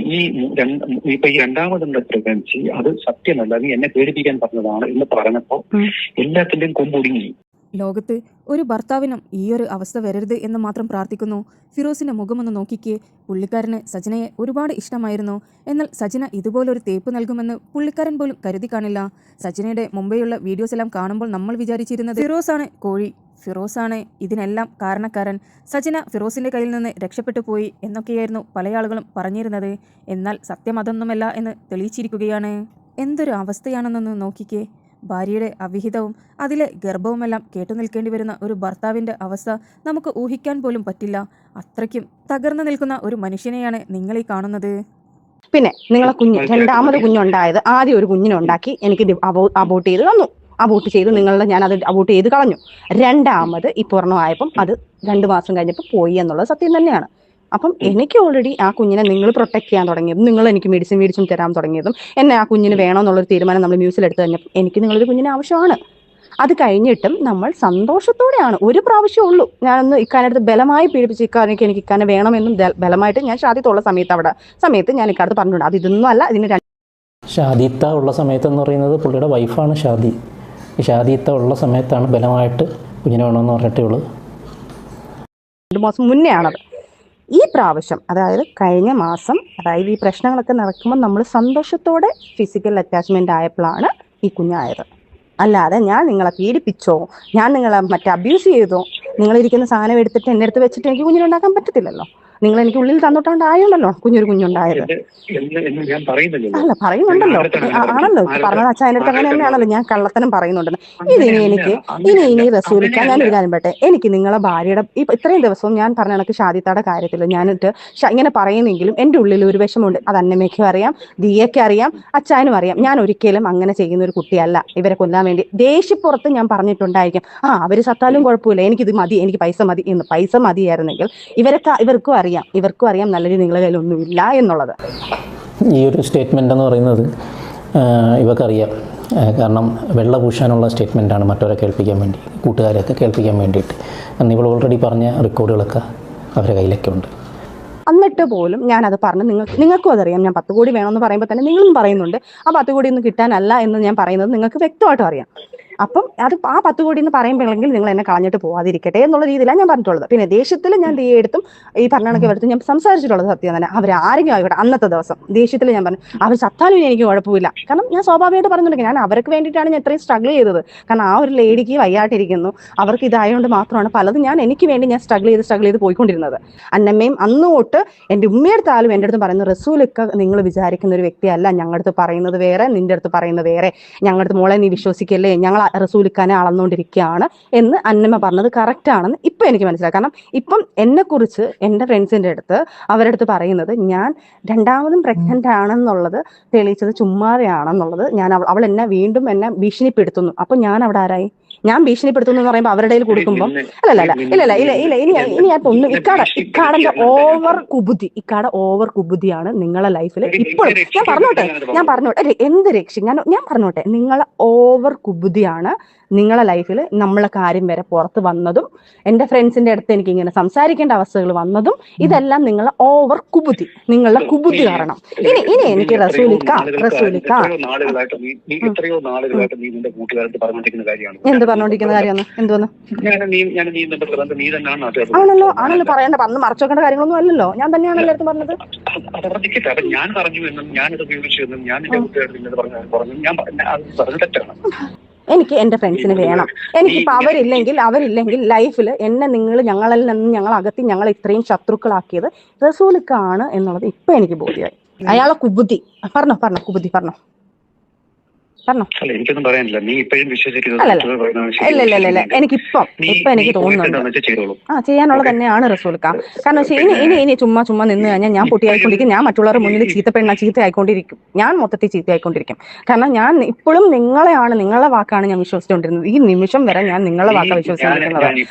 ഇപ്പൊ ഈ രണ്ടാമതുള്ള പ്രഗ്നൻസി അത് സത്യമല്ല, നീ എന്നെ പേടിപ്പിക്കാൻ പറഞ്ഞതാണ് എന്ന് പറഞ്ഞപ്പോ എല്ലാത്തിന്റെയും കൊമ്പൊടുങ്ങി. ലോകത്ത് ഒരു ഭർത്താവിനും ഈയൊരു അവസ്ഥ വരരുത് എന്ന് മാത്രം പ്രാർത്ഥിക്കുന്നു. ഫിറോസിന്റെ മുഖമൊന്ന് നോക്കിക്കേ. പുള്ളിക്കാരന് സജനയെ ഒരുപാട് ഇഷ്ടമായിരുന്നു. എന്നാൽ സജന ഇതുപോലൊരു തേപ്പ് നൽകുമെന്ന് പുള്ളിക്കാരൻ പോലും കരുതി കാണില്ല. സജനയുടെ മുമ്പെയുള്ള വീഡിയോസ് എല്ലാം കാണുമ്പോൾ നമ്മൾ വിചാരിച്ചിരുന്നത് ഫിറോസാണ് കോഴി, ഫിറോസാണ് ഇതിനെല്ലാം കാരണക്കാരൻ, സജന ഫിറോസിന്റെ കയ്യിൽ നിന്ന് രക്ഷപ്പെട്ടു പോയി എന്നൊക്കെയായിരുന്നു പല ആളുകളും പറഞ്ഞിരുന്നത്. എന്നാൽ സത്യം അതൊന്നുമല്ല എന്ന് തെളിയിച്ചിരിക്കുകയാണ്. എന്തൊരു അവസ്ഥയാണെന്നൊന്ന് നോക്കിക്കേ. ഭാര്യയുടെ അവിഹിതവും അതിലെ ഗർഭവുമെല്ലാം കേട്ടു നിൽക്കേണ്ടി വരുന്ന ഒരു ഭർത്താവിൻ്റെ അവസ്ഥ നമുക്ക് ഊഹിക്കാൻ പോലും പറ്റില്ല. അത്രയ്ക്കും തകർന്നു നിൽക്കുന്ന ഒരു മനുഷ്യനെയാണ് നിങ്ങൾ ഈ കാണുന്നത്. പിന്നെ നിങ്ങളെ രണ്ടാമത് കുഞ്ഞുണ്ടായത് ആദ്യം ഒരു കുഞ്ഞിനുണ്ടാക്കി എനിക്ക് അബോട്ട് ചെയ്ത് തന്നു. അബോട്ട് ചെയ്ത് ഞാനത് അബോട്ട് ചെയ്ത് കളഞ്ഞു. രണ്ടാമത് ഈ പൂർണ്ണമായപ്പം അത് 2 മാസം കഴിഞ്ഞപ്പോൾ പോയി എന്നുള്ളത് സത്യം തന്നെയാണ്. അപ്പം എനിക്ക് ഓൾറെഡി ആ കുഞ്ഞിനെ നിങ്ങൾ പ്രൊട്ടക്ട് ചെയ്യാൻ തുടങ്ങിയതും നിങ്ങൾ എനിക്ക് മെഡിസിൻ തരാൻ തുടങ്ങിയതും എന്നെ ആ കുഞ്ഞിന് വേണമെന്നുള്ളൊരു തീരുമാനം നമ്മൾ ന്യൂസിൽ എടുത്തു കഴിഞ്ഞപ്പോൾ എനിക്ക് നിങ്ങളൊരു കുഞ്ഞിന് ആവശ്യമാണ്. അത് കഴിഞ്ഞിട്ടും നമ്മൾ സന്തോഷത്തോടെയാണ്. ഒരു പ്രാവശ്യമേ ഉള്ളൂ ഞാനൊന്ന് ഇക്കാനടുത്ത് ബലമായി പീഡിപ്പിച്ച് എനിക്ക് ഇക്കാനെ വേണമെന്നും ബലമായിട്ട് ഞാൻ ഷാദിത്തുള്ള സമയത്ത് ഞാൻ ഇക്കാലത്ത് പറഞ്ഞിട്ടുണ്ട്. അത് ഇതൊന്നും അല്ല. ഇതിന് ഷാദിത്ത ഉള്ള സമയത്തെന്ന് പറയുന്നത് പുള്ളിയുടെ വൈഫാണ് ഷാദി. ഈ ഷാദിത്ത ഉള്ള സമയത്താണ് ബലമായിട്ട് കുഞ്ഞിനെ വേണമെന്ന് പറഞ്ഞിട്ടുള്ളൂ. 2 മാസം മുന്നേ ആണത്. ഈ പ്രാവശ്യം അതായത് കഴിഞ്ഞ മാസം, അതായത് ഈ പ്രശ്നങ്ങളൊക്കെ നടക്കുമ്പോൾ നമ്മൾ സന്തോഷത്തോടെ ഫിസിക്കൽ അറ്റാച്ച്മെന്റ് ആയപ്പോഴാണ് ഈ കുഞ്ഞായത്. അല്ലാതെ ഞാൻ നിങ്ങളെ പീഡിപ്പിച്ചോ, ഞാൻ നിങ്ങളെ അബ്യൂസ് ചെയ്തോ, നിങ്ങളിരിക്കുന്ന സാധനം എടുത്തിട്ട് എൻ്റെ അടുത്ത് വെച്ചിട്ട് എനിക്ക് കുഞ്ഞിനുണ്ടാക്കാൻ പറ്റത്തില്ലല്ലോ. നിങ്ങൾ എനിക്ക് ഉള്ളിൽ തന്നിട്ടുണ്ടായല്ലോ കുഞ്ഞൊരുണ്ടായത്. അല്ല പറയുന്നുണ്ടല്ലോ, ആണല്ലോ പറഞ്ഞത് അച്ഛൻ എൻ്റെ അടുത്ത് അങ്ങനെ തന്നെയാണല്ലോ. ഞാൻ കള്ളത്തനം പറയുന്നുണ്ടെന്ന്. ഇനി റസൂലിക്കാൻ ഞാനൊരു കാര്യം പറയട്ടെ. എനിക്ക് നിങ്ങളെ ഭാര്യയുടെ ഇത്രയും ദിവസവും ഞാൻ പറഞ്ഞ കണക്ക് ഷാദിത്തയുടെ കാര്യത്തിൽ ഞാനിട്ട് ഇങ്ങനെ പറയുന്നെങ്കിലും എൻ്റെ ഉള്ളിൽ ഒരു വിഷമമുണ്ട്. അത് അന്നമ്മയ്ക്കും അറിയാം, ദിയയ്ക്കും അറിയാം, അച്ചായനും അറിയാം. ഞാൻ ഒരിക്കലും അങ്ങനെ ചെയ്യുന്ന ഒരു കുട്ടിയല്ല. ഇവരെ കൊല്ലാൻ വേണ്ടി ദേഷ്യപ്പുറത്ത് ഞാൻ പറഞ്ഞിട്ടുണ്ടായിരിക്കും, അവര് സത്താലും കുഴപ്പമില്ല, എനിക്കിത് മതി, എനിക്ക് പൈസ മതി എന്ന്. പൈസ മതിയായിരുന്നെങ്കിൽ ഇവർക്കും അറിയാം നല്ലൊരു നിങ്ങളുടെ കയ്യിലൊന്നും ഇല്ല എന്നുള്ളത്. ഈ ഒരു സ്റ്റേറ്റ്മെൻ്റ് എന്ന് പറയുന്നത് ഇവർക്കറിയാം. കാരണം വെള്ള പൂശാനുള്ള സ്റ്റേറ്റ്മെൻറ്റാണ് മറ്റവരെ കേൾപ്പിക്കാൻ വേണ്ടി, കൂട്ടുകാരെയൊക്കെ കേൾപ്പിക്കാൻ വേണ്ടിയിട്ട്. കാരണം ഇവൾ ഓൾറെഡി പറഞ്ഞ റെക്കോർഡുകളൊക്കെ അവരുടെ കയ്യിലൊക്കെ ഉണ്ട്. എന്നിട്ട് പോലും ഞാനത് പറഞ്ഞു. നിങ്ങൾക്കും അതറിയാം. ഞാൻ 10 കോടി വേണമെന്ന് പറയുമ്പോൾ തന്നെ നിങ്ങളും പറയുന്നുണ്ട് ആ 10 കോടി ഒന്നും കിട്ടാനല്ല എന്ന് ഞാൻ പറയുന്നത് നിങ്ങൾക്ക് വ്യക്തമായിട്ടും അറിയാം. അപ്പം അത് ആ 10 കോടി എന്ന് പറയുമ്പോഴെങ്കിൽ നിങ്ങൾ എന്നെ കളഞ്ഞിട്ട് പോവാതിരിക്കട്ടെ എന്നുള്ള രീതിയിലാണ് ഞാൻ പറഞ്ഞിട്ടുള്ളത്. പിന്നെ ദേഷ്യത്തിൽ ഞാൻ ദിയെടുത്തും ഈ പറഞ്ഞ എടുത്തും ഞാൻ സംസാരിച്ചിട്ടുള്ളത് സത്യം തന്നെ. അവരാരെങ്കിലും ആയിക്കോട്ടെ, അന്നത്തെ ദിവസം ദേഷ്യത്തിൽ ഞാൻ പറഞ്ഞു അവർ ചത്താലും എനിക്ക് കുഴപ്പമില്ല. കാരണം ഞാൻ സ്വാഭാവികമായിട്ട് പറയുന്നുണ്ടെങ്കിൽ ഞാൻ അവർക്ക് വേണ്ടിയിട്ടാണ് ഞാൻ ഇത്രയും സ്ട്രഗിൾ ചെയ്തത്. കാരണം ആ ഒരു ലേഡിക്ക് വയ്യാട്ടിരിക്കുന്നു, അവർക്ക് ഇതായതുകൊണ്ട് മാത്രമാണ് പലതും എനിക്ക് വേണ്ടി ഞാൻ സ്ട്രഗിൾ ചെയ്ത് പോയിക്കൊണ്ടിരുന്നത്. അന്നമ്മയും അന്ന് തൊട്ട് എൻ്റെ ഉമ്മയെടുത്താലും എൻ്റെ അടുത്ത് പറയുന്നത് റസൂലൊക്കെ നിങ്ങൾ വിചാരിക്കുന്ന ഒരു വ്യക്തിയല്ല, ഞങ്ങളുടെ അടുത്ത് പറയുന്നത് വേറെ, നിന്റെ അടുത്ത് പറയുന്നത് വേറെ, ഞങ്ങളുടെ അടുത്ത് മോളെ നീ വിശ്വസിക്കല്ലേ, ഞങ്ങൾ റസൂലിക്കാനെ അളന്നുകൊണ്ടിരിക്കുകയാണ് എന്ന് അന്നമ്മ പറഞ്ഞത് കറക്റ്റ് ആണെന്ന് ഇപ്പം എനിക്ക് മനസ്സിലായി. കാരണം ഇപ്പം എന്നെക്കുറിച്ച് എൻ്റെ ഫ്രണ്ട്സിൻ്റെ അടുത്ത് അവരുടെ അടുത്ത് പറയുന്നത് ഞാൻ രണ്ടാമതും പ്രഗ്നന്റ് ആണെന്നുള്ളത് തെളിയിച്ചത് ചുമ്മാതെയാണെന്നുള്ളത്. അവൾ വീണ്ടും എന്നെ ഭീഷണിപ്പെടുത്തുന്നു. അപ്പൊ ഞാൻ അവിടെ ആരായി? ഞാൻ ഭീഷണിപ്പെടുത്തുന്നു എന്ന് പറയുമ്പോൾ അവരുടെ കയ്യിൽ കൊടുക്കുമ്പോൾ ഇനി ഒന്ന് ഇക്കാടന്റെ ഓവർ കുബുദ്ധിയാണ് നിങ്ങളെ ലൈഫിൽ ഇപ്പോഴും. ഞാൻ പറഞ്ഞോട്ടെ എന്ത് ഞാൻ പറഞ്ഞോട്ടെ, നിങ്ങളെ ഓവർ കുബുദ്ധിയാണ് നിങ്ങളെ ലൈഫിൽ നമ്മളെ കാര്യം വരെ പുറത്ത് വന്നതും എൻ്റെ ഫ്രണ്ട്സിന്റെ അടുത്ത് എനിക്ക് ഇങ്ങനെ സംസാരിക്കേണ്ട അവസ്ഥകൾ വന്നതും ഇതെല്ലാം നിങ്ങളെ ഓവർ കുബുദ്ധി, നിങ്ങളുടെ കുബുദ്ധി കാരണം. ഇനി എനിക്ക് റസൂലിക്ക എന്ത് പറഞ്ഞോണ്ടിരിക്കുന്ന കാര്യമാണ് എന്തോന്ന് ആണല്ലോ പറയേണ്ട. അന്ന് മറച്ചോക്കേണ്ട കാര്യങ്ങളൊന്നും അല്ലല്ലോ, ഞാൻ തന്നെയാണല്ലോ അടുത്ത് പറഞ്ഞത്. ഞാൻ പറഞ്ഞു എന്നും ഞാൻ ഇത് ഉപയോഗിച്ചു എന്നും ഞാൻ എന്റെ കുട്ടികളുടെ പറഞ്ഞു ഞാൻ തെറ്റാണ്. എനിക്ക് എൻ്റെ ഫ്രണ്ട്സിന് വേണം. എനിക്കിപ്പോൾ അവരില്ലെങ്കിൽ ലൈഫിൽ എന്നെ ഞങ്ങളിൽ നിന്ന് ഞങ്ങൾ അകത്തി ഞങ്ങൾ ഇത്രയും ശത്രുക്കളാക്കിയത് റസൂലിക്കാണ് എന്നുള്ളത് ഇപ്പം എനിക്ക് ബോധ്യമായി. അയാളെ കുബുദ്ധി പറഞ്ഞോ കുബുദ്ധി പറഞ്ഞോ. എനിക്കൊന്നും പറയാനില്ല. നീ ഇപ്പോഴും അല്ലല്ല എനിക്കിപ്പം എനിക്ക് തോന്നുന്നുണ്ട് ചെയ്യാനുള്ളത് തന്നെയാണ് റസൂൽക്ക. കാരണം ഇനി ചുമ്മാ നിന്ന് കഴിഞ്ഞാൽ ഞാൻ പൊട്ടിയായിക്കൊണ്ടിരിക്കും. ഞാൻ മറ്റുള്ളവരുടെ മുന്നിൽ ചീത്തയായിക്കൊണ്ടിരിക്കും. ഞാൻ മൊത്തത്തിൽ ചീത്തയായിക്കൊണ്ടിരിക്കും. കാരണം ഞാൻ ഇപ്പോഴും നിങ്ങളെ വാക്കാണ് ഞാൻ വിശ്വസിച്ചുകൊണ്ടിരുന്നത്. ഈ നിമിഷം വരെ ഞാൻ നിങ്ങളെ വാക്കാണ് വിശ്വസിച്ചുകൊണ്ടിരുന്നത്.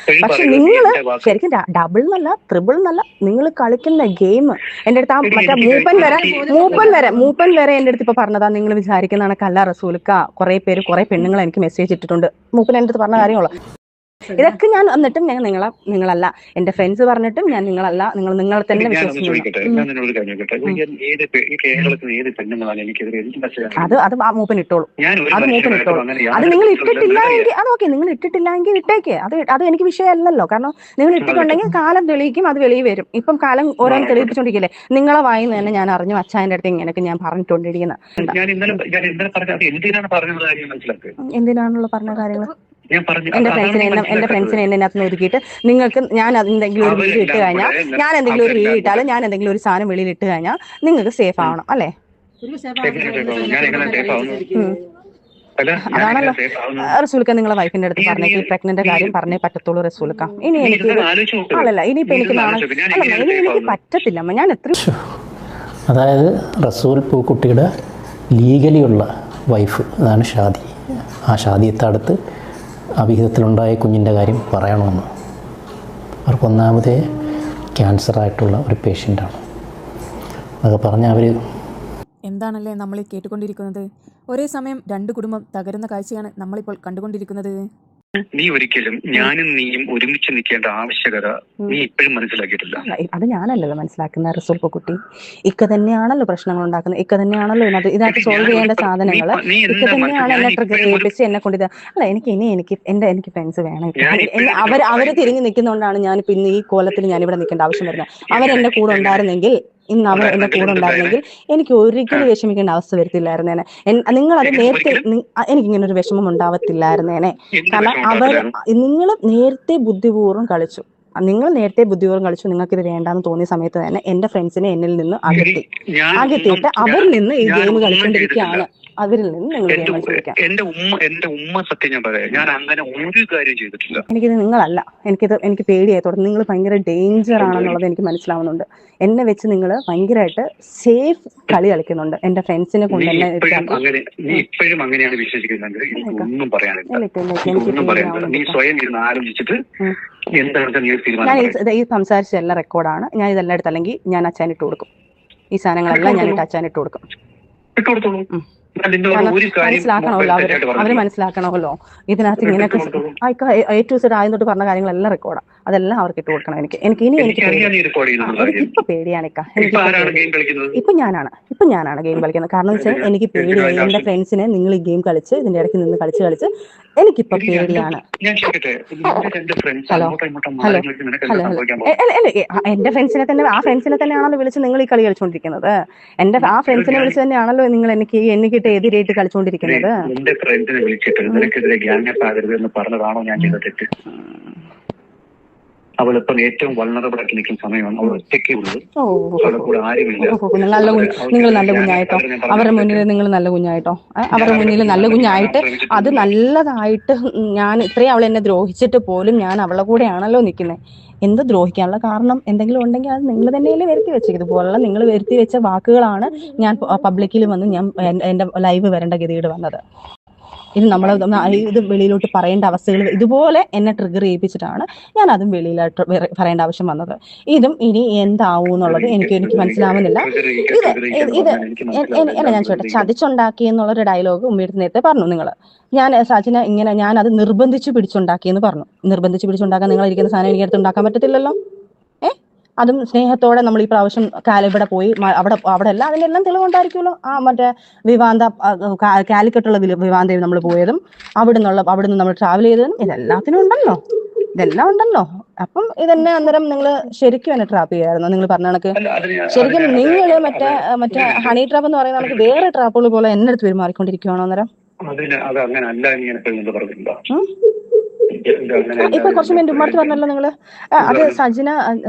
പക്ഷെ നിങ്ങൾ ശരിക്കും ഡബിൾ എന്നല്ല ട്രിപ്പിൾ എന്നല്ല നിങ്ങൾ കളിക്കുന്ന ഗെയിം എൻ്റെ അടുത്ത് മറ്റേ മൂപ്പൻ വരെ എൻ്റെ അടുത്ത് ഇപ്പൊ പറഞ്ഞതാ. നിങ്ങൾ വിചാരിക്കുന്ന കണക്കല്ല റസൂൽ കുറെ പെണ്ണുങ്ങൾ എനിക്ക് മെസ്സേജ് ഇട്ടിട്ടുണ്ട്. മൂപ്പൻ എൻ്റെ അടുത്ത് പറഞ്ഞ കാര്യങ്ങളോ ഇതൊക്കെ. ഞാൻ എന്നിട്ടും ഞാൻ നിങ്ങളല്ല എൻ്റെ ഫ്രണ്ട്സ് പറഞ്ഞിട്ടും ഞാൻ നിങ്ങളല്ല, നിങ്ങൾ തന്നെ അത് മൂപ്പൻ ഇട്ടോളൂ. അത് നിങ്ങൾ ഇട്ടിട്ടില്ലെങ്കിൽ അത് ഓക്കെ, നിങ്ങൾ ഇട്ടിട്ടില്ലെങ്കിൽ ഇട്ടേക്ക്. അത് എനിക്ക് വിഷയമല്ലല്ലോ. കാരണം നിങ്ങൾ ഇട്ടിട്ടുണ്ടെങ്കിൽ കാലം തെളിയിക്കും, അത് വെളിയിൽ വരും. ഇപ്പം കാലം ഓരോന്ന് തെളിയിപ്പിച്ചോണ്ടിരിക്കില്ലേ. നിങ്ങളെ വായിന്ന് തന്നെ ഞാൻ അറിഞ്ഞു അച്ഛൻ്റെ അടുത്ത് ഇങ്ങനെയൊക്കെ ഞാൻ പറഞ്ഞിട്ടുണ്ടിരിക്കുന്നത്. എന്തിനാണല്ലോ പറഞ്ഞ കാര്യങ്ങൾ എന്റെ ഫ്രണ്ട്സിനെ എന്നെ ഒതുക്കിയിട്ട് നിങ്ങൾക്ക് ഞാൻ എന്തെങ്കിലും ഒരു വീഡിയോ ഇട്ട് കഴിഞ്ഞാൽ ഞാൻ എന്തെങ്കിലും ഒരു വീഡിയോ ഇട്ടാലും ഞാൻ എന്തെങ്കിലും ഒരു സാധനം വെളിയിൽ ഇട്ട് കഴിഞ്ഞാൽ നിങ്ങൾക്ക് സേഫ് ആവണം അല്ലേ? അതാണല്ലോ റസൂൽക്ക നിങ്ങളെ വൈഫിന്റെ അടുത്ത് പറഞ്ഞേക്ക് പ്രഗ്നന്റ് കാര്യം പറഞ്ഞേ പറ്റത്തുള്ളൂ റസൂൽക്ക. ഇനി എനിക്ക് ഇനിയിപ്പോ എനിക്ക് പറ്റത്തില്ല അമ്മ. ഞാൻ എത്ര അതായത് റസൂൽ പൂക്കുട്ടിയുടെ ലീഗലിയുള്ള വൈഫ് അതാണ് ഷാദി. ആ ഷാദിയത്തെ അടുത്ത് അവിഹിതത്തിലുണ്ടായ കുഞ്ഞിൻ്റെ കാര്യം പറയണമെന്ന്. അവർക്ക് ഒന്നാമതേ ക്യാൻസറായിട്ടുള്ള ഒരു പേഷ്യൻ്റാണ്. അതൊക്കെ പറഞ്ഞാൽ അവർ എന്താണല്ലേ നമ്മൾ കേട്ടുകൊണ്ടിരിക്കുന്നത്. ഒരേ സമയം രണ്ട് കുടുംബം തകരുന്ന കാഴ്ചയാണ് നമ്മളിപ്പോൾ കണ്ടുകൊണ്ടിരിക്കുന്നത്. നീ ഒരിക്കലും ഞാനും നീയും ഒരുമിച്ച് നിൽക്കേണ്ട ആവശ്യകത നീ ഇപ്പോഴും മനസ്സിലാക്കിയിട്ടില്ല. അത് ഞാനല്ലല്ലോ മനസ്സിലാക്കുന്ന റസൂൽ കുട്ടി. ഇക്ക തന്നെയാണല്ലോ പ്രശ്നങ്ങൾ ഉണ്ടാക്കുന്നത്. ഇക്ക തന്നെയാണല്ലോ ഇതിനകത്ത് സോൾവ് ചെയ്യേണ്ട സാധനങ്ങൾ. ഇക്ക തന്നെയാണ് എന്നെ ട്രിഗർ ചെയ്യിപ്പിച്ച് എന്നെ കൊണ്ട് അല്ല എനിക്ക് ഫ്രണ്ട്സ് വേണം. അവര് തിരിഞ്ഞു നിൽക്കുന്നതുകൊണ്ടാണ് ഞാനിപ്പോ ഇന്ന് ഈ കോലത്തിൽ ഞാനിവിടെ നിൽക്കേണ്ട ആവശ്യം വരുന്നത്. അവരെന്റെ കൂടെ ഉണ്ടായിരുന്നെങ്കിൽ ഇന്ന് അവർ എന്റെ കൂടെ ഉണ്ടായിരുന്നെങ്കിൽ എനിക്ക് ഒരിക്കലും വിഷമിക്കേണ്ട അവസ്ഥ വരത്തില്ലായിരുന്നേനെ. നിങ്ങളത് നേരത്തെ എനിക്കിങ്ങനെ ഒരു വിഷമം ഉണ്ടാവത്തില്ലായിരുന്നേനെ. കാരണം നിങ്ങൾ നേരത്തെ ബുദ്ധിപൂർവ്വം കളിച്ചു. നിങ്ങൾക്ക് ഇത് വേണ്ടാന്ന് തോന്നിയ സമയത്ത് തന്നെ എന്റെ ഫ്രണ്ട്സിനെ എന്നിൽ നിന്ന് അകറ്റിയിട്ട് അവരിൽ നിന്ന് ഈ ഗെയിം കളിച്ചുകൊണ്ടിരിക്കുകയാണ്. അവരിൽ നിന്ന് നിങ്ങൾ എന്റെ ഉമ്മ സത്യം ഞാൻ പറയാം, ഞാൻ അങ്ങനെ ഒരു കാര്യം ചെയ്തിട്ടില്ല. എനിക്കിത് നിങ്ങളല്ല, എനിക്ക് പേടിയായി തുടങ്ങി. നിങ്ങൾ ഭയങ്കര ഡേഞ്ചർ ആണെന്നുള്ളത് എനിക്ക് മനസ്സിലാവുന്നുണ്ട്. എന്നെ വെച്ച് നിങ്ങൾ ഭയങ്കരമായിട്ട് സേഫ് കളി കളിക്കുന്നുണ്ട്. എന്റെ ഫ്രണ്ട്സിനെ കൊണ്ട് തന്നെ ഇപ്പോഴും അങ്ങനെയാണ് വിശ്വസിക്കുന്നത്. ഒന്നും പറയാനില്ല. നീ സ്വയം ഇരുന്ന് ആലോചിച്ചിട്ട് ഞാൻ ഈ സംസാരിച്ച എല്ലാം റെക്കോർഡാണ്. ഞാൻ ഇതെല്ലാം എടുത്ത് അല്ലെങ്കിൽ ഞാൻ അച്ഛനിട്ട് കൊടുക്കും. ഈ സാധനങ്ങളെല്ലാം ഞാൻ അച്ഛനിട്ട് കൊടുക്കും. മനസ്സിലാക്കണമല്ലോ അവര് മനസ്സിലാക്കണമല്ലോ ഇതിനകത്ത് ഇങ്ങനെയൊക്കെ A to Z ആയെന്നോട്ട് പറഞ്ഞ കാര്യങ്ങളെല്ലാം റെക്കോർഡാണ്. അതെല്ലാം അവർക്ക് ഇട്ട് കൊടുക്കണം. എനിക്ക് ഇപ്പൊ പേടിയാണിക്ക. ഇപ്പൊ ഞാനാണ് ഗെയിം കളിക്കുന്നത്. കാരണം വെച്ചാൽ എനിക്ക് പേടിയായി. എന്റെ ഫ്രണ്ട്സിനെ നിങ്ങൾ ഈ ഗെയിം കളിച്ച് ഇതിന്റെ ഇടയ്ക്ക് നിന്ന് കളിച്ച് എനിക്കിപ്പോ പേടിയാണ്. ഹലോ എന്റെ ഫ്രണ്ട്സിനെ തന്നെ ആ ഫ്രണ്ട്സിനെ തന്നെയാണല്ലോ വിളിച്ച് നിങ്ങൾ ഈ കളി കളിച്ചോണ്ടിരിക്കുന്നത്. ആ ഫ്രണ്ട്സിനെ വിളിച്ച് തന്നെയാണല്ലോ നിങ്ങൾ എനിക്കിട്ട് എതിരായിട്ട് കളിച്ചോണ്ടിരിക്കുന്നത്. എന്റെ ഫ്രണ്ട്സിനെ വിളിച്ചിട്ട് നിനക്കെതിരെ ഗ്യാങ് ആകരുത് എന്ന് പറഞ്ഞതാണോ ഞാൻ ചെയ്ത തെറ്റ്? അവളിപ്പം ഏറ്റവും വൾണറബിൾ ആയിട്ട് നിൽക്കുന്ന സമയമാണ്. അവൾ ഒറ്റയ്ക്കേ ഉള്ളൂ. അവളുടെ കൂടെ ആരുമില്ല. നിങ്ങൾ നല്ല കുഞ്ഞായിട്ടോ അവരുടെ മുന്നിൽ നിങ്ങൾ നല്ല കുഞ്ഞായിട്ടോ അവരുടെ മുന്നിൽ നല്ല കുഞ്ഞായിട്ട് അത് നല്ലതായിട്ട് ഞാൻ ഇത്രയും അവൾ എന്നെ ദ്രോഹിച്ചിട്ട് പോലും ഞാൻ അവളുടെ കൂടെയാണല്ലോ നിൽക്കുന്നത്. എന്ത് ദ്രോഹിക്കാനുള്ള കാരണം എന്തെങ്കിലും ഉണ്ടെങ്കിൽ അത് നിങ്ങൾ തന്നെയല്ലേ വരുത്തി വെച്ചത്. ഇതുപോലുള്ള നിങ്ങൾ വരുത്തി വെച്ച വാക്കുകളാണ് ഞാൻ പബ്ലിക്കിൽ വന്ന് ഞാൻ എൻ്റെ ലൈവ് വരേണ്ട ഗതികേട് വന്നത്. ഇത് വെളിയിലോട്ട് പറയേണ്ട അവസ്ഥകൾ ഇതുപോലെ എന്നെ ട്രിഗർ ചെയ്യിപ്പിച്ചിട്ടാണ് ഞാൻ അതും വെളിയിലോട്ട് പറയേണ്ട ആവശ്യം വന്നത്. ഇതും ഇനി എന്താവും എന്നുള്ളത് എനിക്ക് മനസ്സിലാവുന്നില്ല. ഞാൻ ചോട്ടെ ചതിച്ചുണ്ടാക്കി എന്നുള്ളൊരു ഡയലോഗ് ഉമ്മയുടെ നേരത്തെ പറഞ്ഞു നിങ്ങൾ. ഞാൻ സച്ചിനെ ഇങ്ങനെ ഞാൻ അത് നിർബന്ധിച്ച് പിടിച്ചുണ്ടാക്കിയെന്ന് പറഞ്ഞു. നിർബന്ധിച്ച് പിടിച്ചുണ്ടാക്കാൻ നിങ്ങൾ ഇരിക്കുന്ന സാധനം എനിക്ക് അടുത്ത് ഉണ്ടാക്കാൻ പറ്റത്തില്ലല്ലോ. അതും സ്നേഹത്തോടെ നമ്മൾ ഈ പ്രാവശ്യം ഇവിടെ പോയി അവിടെ എല്ലാം അതിനെല്ലാം തെളിവുണ്ടായിരിക്കുമല്ലോ. മറ്റേ വിവാന്ത കാലിക്കട്ടുള്ള വിവാന്തയിൽ നമ്മൾ പോയതും അവിടുന്ന് നമ്മൾ ട്രാവൽ ചെയ്തതും ഇതെല്ലാം ഉണ്ടല്ലോ. അപ്പം ഇതെന്നെ അന്നേരം നിങ്ങൾ ശരിക്കും എന്നെ ട്രാപ്പ് ചെയ്യായിരുന്നു. നിങ്ങൾ പറഞ്ഞ കണക്ക് ശരിക്കും നിങ്ങൾ മറ്റേ ഹണി ട്രാപ്പ് എന്ന് പറയുന്ന കണക്ക് വേറെ ട്രാപ്പുകൾ പോലെ എന്നെ അടുത്ത് പെരുമാറിക്കൊണ്ടിരിക്കുകയാണോ അന്നേരം? അത് അങ്ങനെ അല്ല എന്ന് ഞാൻ എപ്പോഴും പറഞ്ഞില്ല. ഇപ്പൊ കുറച്ച് മിനിറ്റ് ഉമ്മ പറഞ്ഞല്ലോ നിങ്ങള്. അത്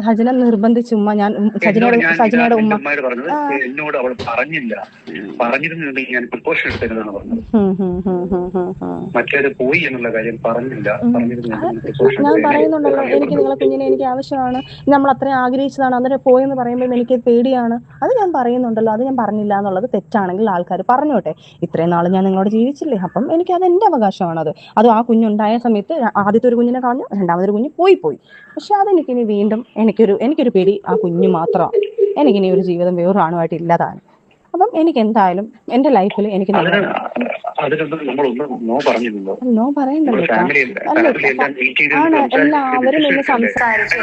സജിന നിർബന്ധിച്ച് ഉമ്മ, ഞാൻ സജിനയുടെ ഉമ്മ എന്നോട് അവൾ പറഞ്ഞില്ല, പറഞ്ഞിരുന്നുണ്ടെങ്കിൽ ഞാൻ പ്രിക്കോഷൻ എടുത്തതാണ് പറഞ്ഞത്. മറ്റേത് പോയി എന്നുള്ള കാര്യം പറഞ്ഞില്ല. ഞാൻ പറയുന്നുണ്ടല്ലോ, എനിക്ക് നിങ്ങളെ കുഞ്ഞിനെ എനിക്ക് ആവശ്യമാണ്, നമ്മൾ അത്രയും ആഗ്രഹിച്ചതാണ്, അന്നേരം പോയെന്ന് പറയുമ്പോൾ എനിക്ക് പേടിയാണ്. അത് ഞാൻ പറയുന്നുണ്ടല്ലോ, അത് ഞാൻ പറഞ്ഞില്ല എന്നുള്ളത് തെറ്റാണെങ്കിൽ ആൾക്കാർ പറഞ്ഞോട്ടെ. ഇത്രയും നാൾ ഞാൻ നിങ്ങളോട് ജീവിച്ചില്ലേ, അപ്പം എനിക്കത് എൻ്റെ അവകാശമാണത്. അത് ആ കുഞ്ഞുണ്ടായ സമയത്ത് ആദ്യത്തെ ഒരു കുഞ്ഞിനെ കളഞ്ഞു, രണ്ടാമതൊരു കുഞ്ഞ് പോയി. പക്ഷെ അതെനിക്കിനി വീണ്ടും എനിക്കൊരു പേടി ആ കുഞ്ഞ് മാത്രമാണ്. എനിക്കിനി ഒരു ജീവിതം വേറൊരാണുമായിട്ട് ഇല്ലാതാണ്. അപ്പം എനിക്ക് എന്തായാലും എന്റെ ലൈഫിൽ എനിക്ക് നോ പറയണ്ടല്ലോ. ആണ് എല്ലാവരും നിന്ന് സംസാരിച്ചു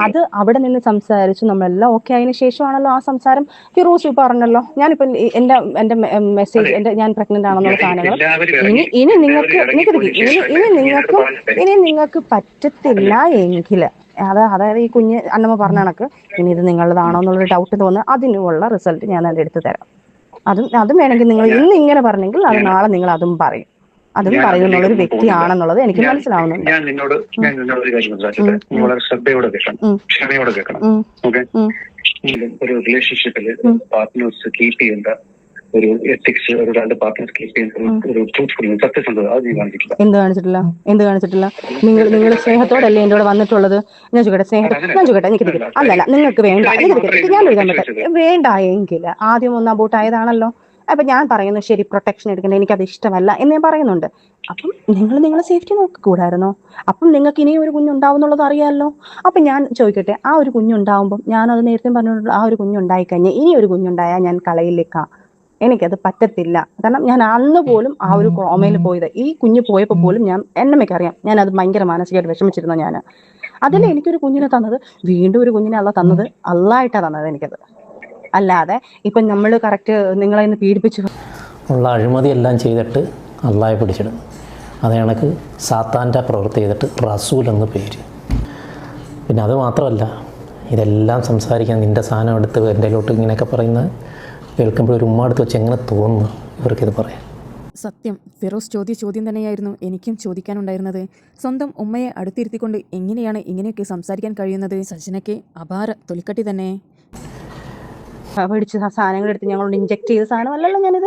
അത് അവിടെ നിന്ന് സംസാരിച്ചു, നമ്മളെല്ലാം ഓക്കെ ആയതിനു ശേഷമാണല്ലോ ആ സംസാരം. ഫിറോസ് പറഞ്ഞല്ലോ, ഞാനിപ്പോ എന്റെ മെസ്സേജ് ഞാൻ പ്രഗ്നന്റ് ആണെന്നുള്ള സാധനങ്ങൾ ഇനി നിങ്ങൾക്ക് പറ്റത്തില്ല എങ്കിൽ, അതായത് ഈ കുഞ്ഞ് അന്നമ്മ പറഞ്ഞ കണക്ക് ഇനി ഇത് നിങ്ങളുടേതാണോ എന്നുള്ളൊരു ഡൗട്ട് തോന്നുക, അതിനുള്ള റിസൾട്ട് ഞാൻ അത് എടുത്തു തരാം. അതും വേണമെങ്കിൽ നിങ്ങൾ ഇന്ന് ഇങ്ങനെ പറഞ്ഞെങ്കിൽ അത് നാളെ നിങ്ങൾ അതും പറയും. അതും പറയുന്നുള്ളൊരു വ്യക്തിയാണെന്നുള്ളത് എനിക്ക് മനസ്സിലാവുന്നുണ്ട്. ഞാൻ നിന്നോട് ഒരു കാര്യം സംസാരിച്ചത് വളരെ ശ്രദ്ധയോടെ കേൾക്കണം, ക്ഷമയോടെ കേൾക്കണം. ഓക്കെ, ഒരു റിലേഷൻഷിപ്പിൽ പാർട്ട്നേഴ്സ് കീപ്പ് ചെയ്യേണ്ട ഒരു എത്തിക്സ്, ഒരു രണ്ട് പാർട്ട്നേഴ്സ് കീപ്പ് ചെയ്യുന്ന ഒരു ട്രൂത്ത്ഫുൾനെസ്, സത്യസന്ധത, അത് നീ കാണിച്ചിട്ടില്ല. എന്ത് കാണിച്ചിട്ടില്ല? നിങ്ങൾ സ്നേഹത്തോടല്ലേ എന്റെ കൂടെ വന്നിട്ടുള്ളത്? ഞാൻ ചോദിക്കട്ടെ അല്ലല്ല നിങ്ങൾക്ക് വേണ്ട, ഞാൻ എഴുതാൻ പറ്റും വേണ്ട എങ്കിൽ ആദ്യം ഒന്ന് അബോട്ടായതാണല്ലോ. അപ്പൊ ഞാൻ പറയുന്നു ശരി, പ്രൊട്ടക്ഷൻ എടുക്കേണ്ടത് എനിക്കത് ഇഷ്ടമല്ല എന്ന് ഞാൻ പറയുന്നുണ്ട്. അപ്പം നിങ്ങളെ സേഫ്റ്റി നോക്കിക്കൂടായിരുന്നോ? അപ്പം നിങ്ങൾക്ക് ഇനിയും ഒരു കുഞ്ഞുണ്ടാവുന്നുള്ളത് അറിയാമല്ലോ. അപ്പം ഞാൻ ചോദിക്കട്ടെ, ആ ഒരു കുഞ്ഞുണ്ടാവുമ്പം ഞാനത് നേരത്തെ പറഞ്ഞിട്ടുള്ള ആ ഒരു കുഞ്ഞുണ്ടായിക്കഴിഞ്ഞാൽ ഇനി ഒരു കുഞ്ഞുണ്ടായാൽ ഞാൻ കളയിലേക്കാം, എനിക്കത് പറ്റത്തില്ല. കാരണം ഞാൻ അന്ന് പോലും ആ ഒരു കോമയിൽ പോയത്, ഈ കുഞ്ഞ് പോയപ്പോൾ പോലും എന്നമ്മയ്ക്ക് അറിയാം ഞാൻ അത് ഭയങ്കര മാനസികമായിട്ട് വിഷമിച്ചിരുന്നു. ഞാൻ അതിൽ എനിക്കൊരു കുഞ്ഞിനെ തന്നത്, വീണ്ടും ഒരു കുഞ്ഞിനെ അള്ളായിട്ടാണ് തന്നത് എനിക്കത്. അല്ലാതെ ഇപ്പം നമ്മൾ കറക്റ്റ് നിങ്ങളെ ഇന്ന് പീഡിപ്പിച്ചു ഉള്ള അഴിമതിയെല്ലാം ചെയ്തിട്ട് അള്ളാഹെ പിടിച്ചിടുന്നു. അത് കണക്ക് സാത്താൻ്റെ പ്രവൃത്തി ചെയ്തിട്ട് റസൂൽ എന്ന് പേര്. പിന്നെ അത് മാത്രമല്ല, ഇതെല്ലാം സംസാരിക്കാൻ നിൻ്റെ സാധനം എടുത്ത് എൻ്റെ ലോട്ട് ഇങ്ങനെയൊക്കെ പറയുന്നത് കേൾക്കുമ്പോൾ ഒരു ഉമ്മ എടുത്ത് വെച്ച് എങ്ങനെ തോന്നുന്നു ഇവർക്കിത് പറയാം? സത്യം, ഫിറോസ് ചോദ്യം തന്നെയായിരുന്നു എനിക്കും ചോദിക്കാനുണ്ടായിരുന്നത്. സ്വന്തം ഉമ്മയെ അടുത്തിരുത്തിക്കൊണ്ട് എങ്ങനെയാണ് ഇങ്ങനെയൊക്കെ സംസാരിക്കാൻ കഴിയുന്നത്? സജിനയ്ക്ക് അപാര തൊലിക്കട്ടി തന്നെ. മേടിച്ച് സാധനങ്ങൾ എടുത്ത് ഞങ്ങളോട് ഇഞ്ചെക്ട് ചെയ്ത സാധനമല്ലല്ലോ ഞാനിത്.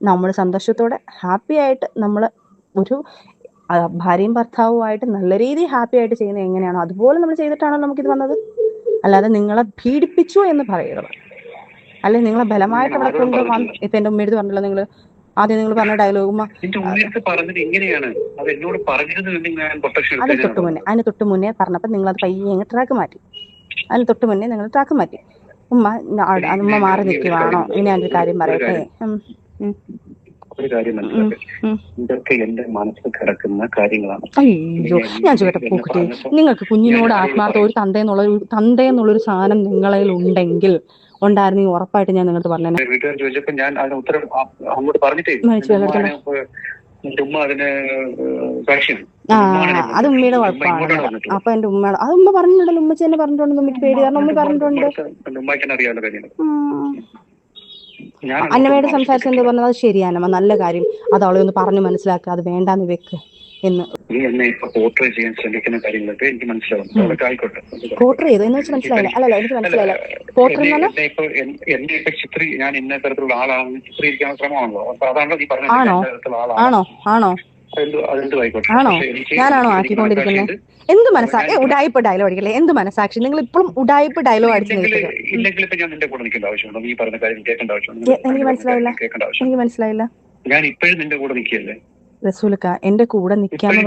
നമ്മൾ സന്തോഷത്തോടെ ഹാപ്പി ആയിട്ട് നമ്മൾ ഒരു ഭാര്യയും ഭർത്താവുമായിട്ട് നല്ല രീതിയിൽ ഹാപ്പി ആയിട്ട് ചെയ്യുന്നത് എങ്ങനെയാണോ അതുപോലെ നമ്മൾ ചെയ്തിട്ടാണോ നമുക്കിത് വന്നത്. അല്ലാതെ നിങ്ങളെ പീഡിപ്പിച്ചു എന്ന് പറയരുത്, അല്ലെങ്കിൽ നിങ്ങളെ ബലമായിട്ട് അവിടെ കൊണ്ടുവന്ന്. ഇപ്പൊ എന്റെ ഉമ്മ എടുത്ത് പറഞ്ഞല്ലോ, നിങ്ങൾ ആദ്യം നിങ്ങൾ പറഞ്ഞ ഡയലോഗ് അതിന് തൊട്ട് മുന്നേ പറഞ്ഞപ്പോൾ നിങ്ങൾ അത് പയ്യെ ട്രാക്ക് മാറ്റി. അതിന് തൊട്ട് മുന്നേ നിങ്ങൾ ട്രാക്ക് മാറ്റി. ഉമ്മ മാറി നിൽക്കുവാണോ? ഇനി അതിന്റെ കാര്യം പറയട്ടെ. ഒരു കാര്യം മനസ്സിലാക്കി, ഇതൊക്കെ എന്റെ മനസ്സിൽ കിടക്കുന്ന കാര്യങ്ങളാണ്. അയ്യോ, ഞാൻ ചോദിക്കട്ടെ പൂക്കുട്ടി, നിങ്ങൾക്ക് കുഞ്ഞിനോട് ആത്മാർത്ഥ ഒരു തന്തയെന്നുള്ളൊരു സാധനം നിങ്ങളിൽ ഉണ്ടെങ്കിൽ ഉണ്ടായിരുന്നെങ്കിൽ ഉറപ്പായിട്ട് ഞാൻ നിങ്ങൾക്ക് പറഞ്ഞു. വീട്ടുകാർ ചോദിച്ചപ്പോ ഞാൻ അതിന് ഉത്തരം അങ്ങോട്ട് പറഞ്ഞിട്ടേ ഉമ്മ അതിന് സാക്ഷിയാണ്. അത് ഉമ്മയുടെ കുഴപ്പമാണ്. അപ്പൊ എന്റെ ഉമ്മയുടെ അത് ഉമ്മ പറഞ്ഞിട്ടുണ്ടല്ലോ, ഉമ്മച്ചി തന്നെ പറഞ്ഞിട്ടുണ്ട്, ഉമ്മയ്ക്ക് പേടി കാരണം ഉമ്മ പറഞ്ഞിട്ടുണ്ട്. അറിയാവുന്ന കാര്യങ്ങൾ അന്നമ്മയോട് സംസാരിച്ച് എന്താ പറഞ്ഞത്? അത് ശരിയാണ്, നല്ല കാര്യം, അത് അവളെ ഒന്ന് പറഞ്ഞു മനസ്സിലാക്കുക, അത് വേണ്ടാന്ന് വെക്ക് എന്ന്. പോർട്രേറ്റ് ചെയ്യാൻ ശ്രമിക്കുന്ന കാര്യങ്ങളൊക്കെ എനിക്ക് മനസ്സിലാവുന്നു. ആയിക്കോട്ടെ, പോർട്രേ ചെയ്തു എന്ന് വെച്ചാൽ മനസ്സിലായില്ല. അല്ലല്ല, എനിക്ക് മനസ്സിലായില്ല. പോർട്രേ എന്നെ ഇപ്പൊ ഞാൻ ഇന്ന തരത്തിലുള്ള ആളാണെന്ന് ചിത്രീകരിക്കാൻ ശ്രമമാണല്ലോ. അപ്പൊ അതാണല്ലോ ഈ പറഞ്ഞ ആണോ? ഞാനാണോ ആക്കിക്കൊണ്ടിരിക്കുന്നത്? എന്ത് മനസ്സാക്ഷി? ഉടായിപ്പ് ഡയലോഗ് അടിക്കല്ലേ? എന്ത് മനസ്സാക്ഷി? നിങ്ങൾ ഇപ്പോഴും ഉടായിപ്പ് ഡയലോഗ് അടിച്ചു നിൽക്കുന്നത്. എനിക്ക് മനസ്സിലായില്ല. ഞാൻ ഇപ്പോഴും നിന്റെ കൂടെ നിൽക്കുകയല്ലേ റസൂലക്ക? എന്റെ കൂടെ നിൽക്കാന്ന്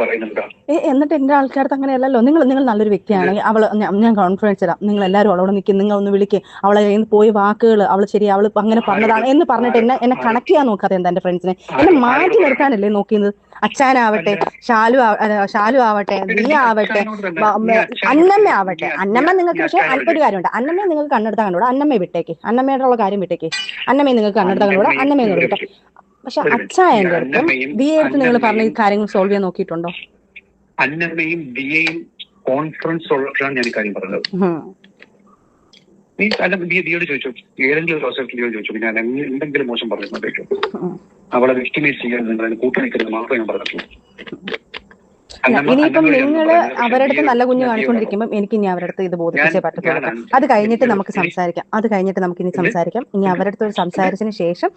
പറയുന്നത് എന്നിട്ട് എന്റെ ആൾക്കാർക്ക് അങ്ങനെയല്ലല്ലോ. നിങ്ങൾ നല്ലൊരു വ്യക്തിയാണെങ്കിൽ ഞാൻ കോൺഫിഡൻസ് തരാം, നിങ്ങൾ എല്ലാവരും അവളോട് നിൽക്കും, നിങ്ങൾ ഒന്ന് വിളിക്കുക, അവളെ പോയി വാക്കുകൾ അവൾ ശരി അവൾ അങ്ങനെ പറഞ്ഞതാണ് എന്ന് പറഞ്ഞിട്ട് എന്നെ കണക്ട് ചെയ്യാൻ നോക്കാതെ എന്താ? എന്റെ ഫ്രണ്ട്സിനെ എന്നെ മാറ്റി നിർത്താനല്ലേ നോക്കിയത്? അച്ഛനാവട്ടെ, ഷാലു ആവട്ടെ, നീ ആവട്ടെ, അന്നമ്മ ആവട്ടെ. അന്നമ്മ നിങ്ങൾക്ക് പക്ഷേ ഒരു കാര്യമുണ്ട്, അന്നമ്മയെ നിങ്ങൾക്ക് കണ്ണെടുത്താൽ കണ്ടുകൂടാ, അന്നമ്മയെ വിട്ടേക്ക്, അന്നമ്മയുടെ കാര്യം വിട്ടേക്ക്. അന്നമ്മയെ നിങ്ങൾക്ക് കണ്ണെടുത്താൽ കണ്ടുകൂടാ, അന്നമ്മയെ വിട്ടേ. പക്ഷെ അച്ഛായന്റെ അടുത്തും ദിയെ അടുത്ത് നിങ്ങൾ പറഞ്ഞ ഈ കാര്യങ്ങൾ സോൾവ് ചെയ്യാൻ നോക്കിയിട്ടുണ്ടോ? അന്നമ്മയും ദിയയും കോൺഫറൻസ് ഉള്ളപ്പോഴാണ് ഞാൻ കാര്യം പറഞ്ഞത്. നീ അല്ല നീയോട് ചോദിച്ചു, ഏതെങ്കിലും ഒരു അവസരത്തിൽ ചോദിച്ചു ഞാൻ എന്തെങ്കിലും മോശം പറയുന്നതേക്കും അവളെ വിക്ടിമൈസ് ചെയ്യാൻ നിങ്ങൾ അതിന് കൂട്ടുനിൽക്കുന്നത് മാത്രമേ ഞാൻ പറഞ്ഞിട്ടുള്ളൂ. ഇനിയിപ്പം നിങ്ങൾ അവരുടെ അടുത്ത് നല്ല കുഞ്ഞ് കാണിച്ചുകൊണ്ടിരിക്കുമ്പോൾ എനിക്ക് ഇനി അവരുടെ അടുത്ത് ഇത് ബോധിപ്പിച്ചേ പറ്റത്തുള്ളൂ. അത് കഴിഞ്ഞിട്ട് നമുക്ക് സംസാരിക്കാം. ഇനി സംസാരിക്കാം. ഇനി അവരുടെ അടുത്ത് സംസാരിച്ചതിന് ശേഷം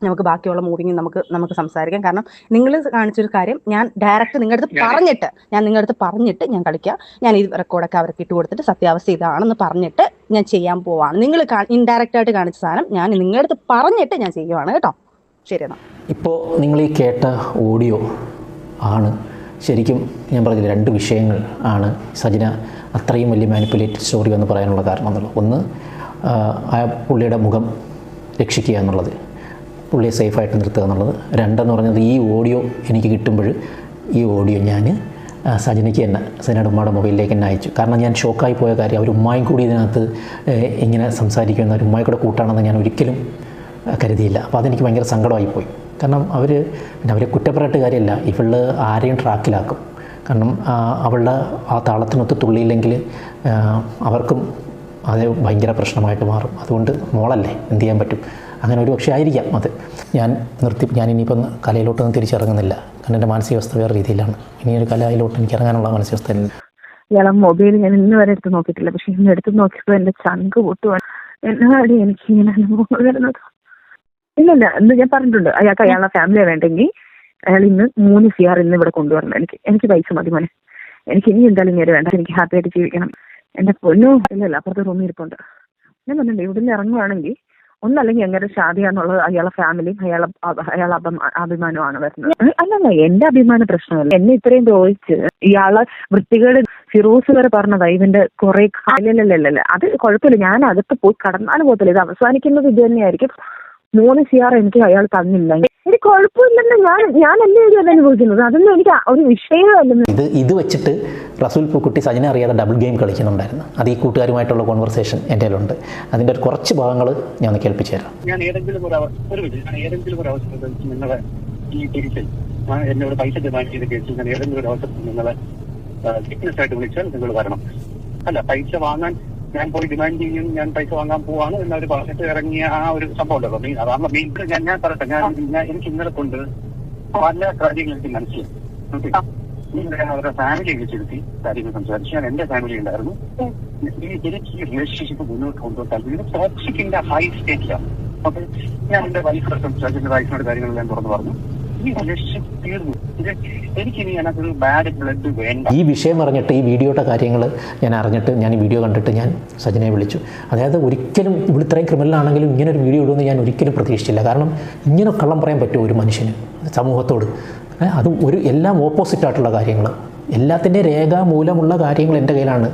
നമുക്ക് ബാക്കിയുള്ള മൂവിങ് നമുക്ക് സംസാരിക്കാം. കാരണം നിങ്ങൾ കാണിച്ചൊരു കാര്യം ഞാൻ ഡയറക്റ്റ് നിങ്ങളുടെ അടുത്ത് പറഞ്ഞിട്ട് ഞാൻ കളിക്കുക, ഞാൻ ഈ റെക്കോർഡൊക്കെ അവർക്ക് ഇട്ട് കൊടുത്തിട്ട് സത്യാവസ്ഥ ഇതാണെന്ന് പറഞ്ഞിട്ട് ഞാൻ ചെയ്യാൻ പോവാണ്. നിങ്ങൾ ഇൻഡയറക്റ്റ് ആയിട്ട് കാണിച്ച സാധനം ഞാൻ നിങ്ങളുടെ അടുത്ത് പറഞ്ഞിട്ട് ഞാൻ ചെയ്യുവാണ് കേട്ടോ. ശരി എന്നാൽ ഇപ്പോൾ നിങ്ങൾ ഈ കേട്ട ഓഡിയോ ആണ് ശരിക്കും ഞാൻ പറഞ്ഞില്ല, 2 വിഷയങ്ങൾ ആണ് സജന അത്രയും വലിയ മാനിപ്പുലേറ്റഡ് സ്റ്റോറി എന്ന് പറയാനുള്ള കാരണം എന്നുള്ളത്. ഒന്ന്, ആ പുള്ളിയുടെ മുഖം രക്ഷിക്കുക എന്നുള്ളത്, പുള്ളിയെ സേഫായിട്ട് നിർത്തുക എന്നുള്ളത്. 2 എന്ന് പറഞ്ഞത് ഈ ഓഡിയോ എനിക്ക് കിട്ടുമ്പോൾ ഈ ഓഡിയോ ഞാൻ സജനയ്ക്ക് തന്നെ സജനയുടെ ഉമ്മയുടെ മൊബൈലിലേക്ക് തന്നെ അയച്ചു. കാരണം ഞാൻ ഷോക്കായി പോയ കാര്യം അവർ ഉമ്മായും കൂടി ഇതിനകത്ത് ഇങ്ങനെ സംസാരിക്കുന്ന ഒരു ഉമ്മായി കൂടെ കൂട്ടാണെന്ന് ഞാൻ ഒരിക്കലും കരുതിയില്ല. അപ്പോൾ അതെനിക്ക് ഭയങ്കര സങ്കടമായിപ്പോയി. കാരണം അവരെ കുറ്റപ്പെടേണ്ട കാര്യമല്ല, ഇവള് ആരെയും ട്രാക്കിലാക്കും. കാരണം അവളുടെ ആ താളത്തിനൊത്ത് തുള്ളിയില്ലെങ്കിൽ അവർക്കും അത് ഭയങ്കര പ്രശ്നമായിട്ട് മാറും. അതുകൊണ്ട് മോളല്ലേ, എന്ത് ചെയ്യാൻ പറ്റും. അങ്ങനെ ഒരു പക്ഷേ ആയിരിക്കാം അത്. ഞാനിനിയിപ്പം കലയിലോട്ടൊന്നും തിരിച്ചിറങ്ങുന്നില്ല. കാരണം എൻ്റെ മാനസികാവസ്ഥ വേറെ രീതിയിലാണ്. ഇനിയൊരു കലയിലോട്ട് എനിക്ക് ഇറങ്ങാനുള്ള മാനസികാവസ്ഥ ഇല്ല. ഇയാളെ മൊബൈൽ ഞാൻ ഇന്ന് വരെ എടുത്ത് നോക്കിയിട്ടില്ല. പക്ഷെ ഇന്ന് എടുത്ത് നോക്കിയപ്പോൾ എൻ്റെ ചങ്ക് പൊട്ടുവാണ്. എന്നാടി എനിക്ക് ഇങ്ങനെ അനുഭവങ്ങൾ വരുന്നത്. ഇല്ലല്ല, എന്ന് ഞാൻ പറഞ്ഞിട്ടുണ്ട്, അയാളുടെ ഫാമിലിയെ വേണ്ടെങ്കിൽ അയാൾ ഇന്ന് 3 CR ഇന്ന് ഇവിടെ കൊണ്ടുവരണം. എനിക്ക് പൈസ മതി മോനെ, എനിക്ക് ഇനി എന്തായാലും ഇങ്ങനെ വേണ്ട, എനിക്ക് ഹാപ്പി ആയിട്ട് ജീവിക്കണം. എന്റെ പൊന്നോ ഇല്ലല്ല, അപ്പുറത്തെ റൂമിൽ ഇരിപ്പുണ്ട്. ഞാൻ പറഞ്ഞിട്ടുണ്ട്, ഇവിടുന്ന് ഇറങ്ങുവാണെങ്കിൽ ഒന്നല്ലെങ്കിൽ എങ്ങനെ ഷാദിയാന്നുള്ളത് അയാളെ ഫാമിലിയും അയാളെ അഭിമാനമാണ് വരുന്നത്. അല്ലല്ല, എന്റെ അഭിമാന പ്രശ്നമല്ല. എന്നെ ഇത്രയും ദ്രോഹിച്ച് ഇയാളെ വൃത്തികേട് ഫിറോസ് വരെ പറഞ്ഞതാ ഇവന്റെ കുറെ കാലല്ലല്ലല്ല. അത് കുഴപ്പമില്ല, ഞാൻ അകത്ത് പോയി കടന്നാലും പോകത്തില്ല. ഇത് അവസാനിക്കുന്നത് ഇത് തന്നെയായിരിക്കും. 3 CR എനിക്ക് അയാൾ തന്നില്ല. എനിക്ക് കുഴപ്പമില്ലെന്ന് ഞാനല്ലേ ഇത് അനുഭവിക്കുന്നത്. അതൊന്നും എനിക്ക് ഒരു വിഷയമല്ലെന്ന്. ഇത് വെച്ചിട്ട് റസൂൽ പൂക്കുട്ടി സജന അറിയാതെ ഡബിൾ ഗെയിം കളിക്കുന്നുണ്ടായിരുന്നു. അത് ഈ കൂട്ടുകാരുമായിട്ടുള്ള കോൺവെർസേഷൻ എൻ്റെ കയ്യിലുണ്ട്. അതിൻ്റെ ഒരു കുറച്ച് ഭാഗങ്ങൾ ഞാൻ ഒന്ന് കേൾപ്പിച്ചു തരാം. ഞാൻ ഏതെങ്കിലും ഒരു അവസരത്തിൽ നിങ്ങളെ ഈ തിരിച്ച് എന്നോട് പൈസ ഡിമാൻഡ് ചെയ്ത കേസിൽ ഞാൻ ഏതെങ്കിലും ഒരു അവസരത്തിൽ നിങ്ങളെ ഫിറ്റ്നസ് ആയിട്ട് വിളിച്ചാൽ നിങ്ങൾ വരണം. അല്ല, പൈസ വാങ്ങാൻ ഞാൻ പോയി ഡിമാൻഡ് ചെയ്യും, ഞാൻ പൈസ വാങ്ങാൻ പോവാണ് എന്നവർ പറഞ്ഞിട്ട് ഇറങ്ങിയ ആ ഒരു സംഭവം ഉണ്ടല്ലോ. അതാണ് മെയിൻ. ഞാൻ പറയട്ടെ, എനിക്ക് ഇന്നലെ കൊണ്ട് പല കാര്യങ്ങൾ എനിക്ക് മനസ്സിലായി. അവരുടെ ഫാമിലി വിളിച്ചെടുത്തി കാര്യങ്ങൾ സംസാരിച്ചു. ഞാൻ എന്റെ ഫാമിലി ഉണ്ടായിരുന്നു. എനിക്ക് ഈ റിലേഷൻഷിപ്പ് മുന്നോട്ട് കൊണ്ടുപോകാൻ ടോക്സിക്കിന്റെ ഹൈ സ്റ്റേറ്റിലാണ്. അപ്പൊ ഞാൻ എന്റെ വൈഫിനോട് സംസാരിച്ചു, എന്റെ വൈഫിനോട് കാര്യങ്ങളെല്ലാം തുറന്നു പറഞ്ഞു. ഈ റിലേഷൻഷിപ്പ് തീർന്നു. എനിക്കിനി അതിനകത്തൊരു ബാഡ് ബ്ലഡ് വേണ്ട. ഈ വിഷയം അറിഞ്ഞിട്ട്, ഈ വീഡിയോയുടെ കാര്യങ്ങൾ ഞാൻ അറിഞ്ഞിട്ട്, ഞാൻ ഈ വീഡിയോ കണ്ടിട്ട് ഞാൻ സജനയെ വിളിച്ചു. അതായത് ഒരിക്കലും ഇവിടെ ഇത്രയും ക്രിമിനലാണെങ്കിലും ഇങ്ങനെ ഒരു വീഡിയോ ഇടുമെന്ന് ഞാൻ ഒരിക്കലും പ്രതീക്ഷിച്ചില്ല. കാരണം ഇങ്ങനെ കള്ളം പറയാൻ പറ്റുമോ ഒരു മനുഷ്യന് സമൂഹത്തോട്? അത് എല്ലാം ഓപ്പോസിറ്റായിട്ടുള്ള കാര്യങ്ങൾ, എല്ലാത്തിൻ്റെ രേഖാമൂലമുള്ള കാര്യങ്ങൾ എൻ്റെ കയ്യിലാണ്.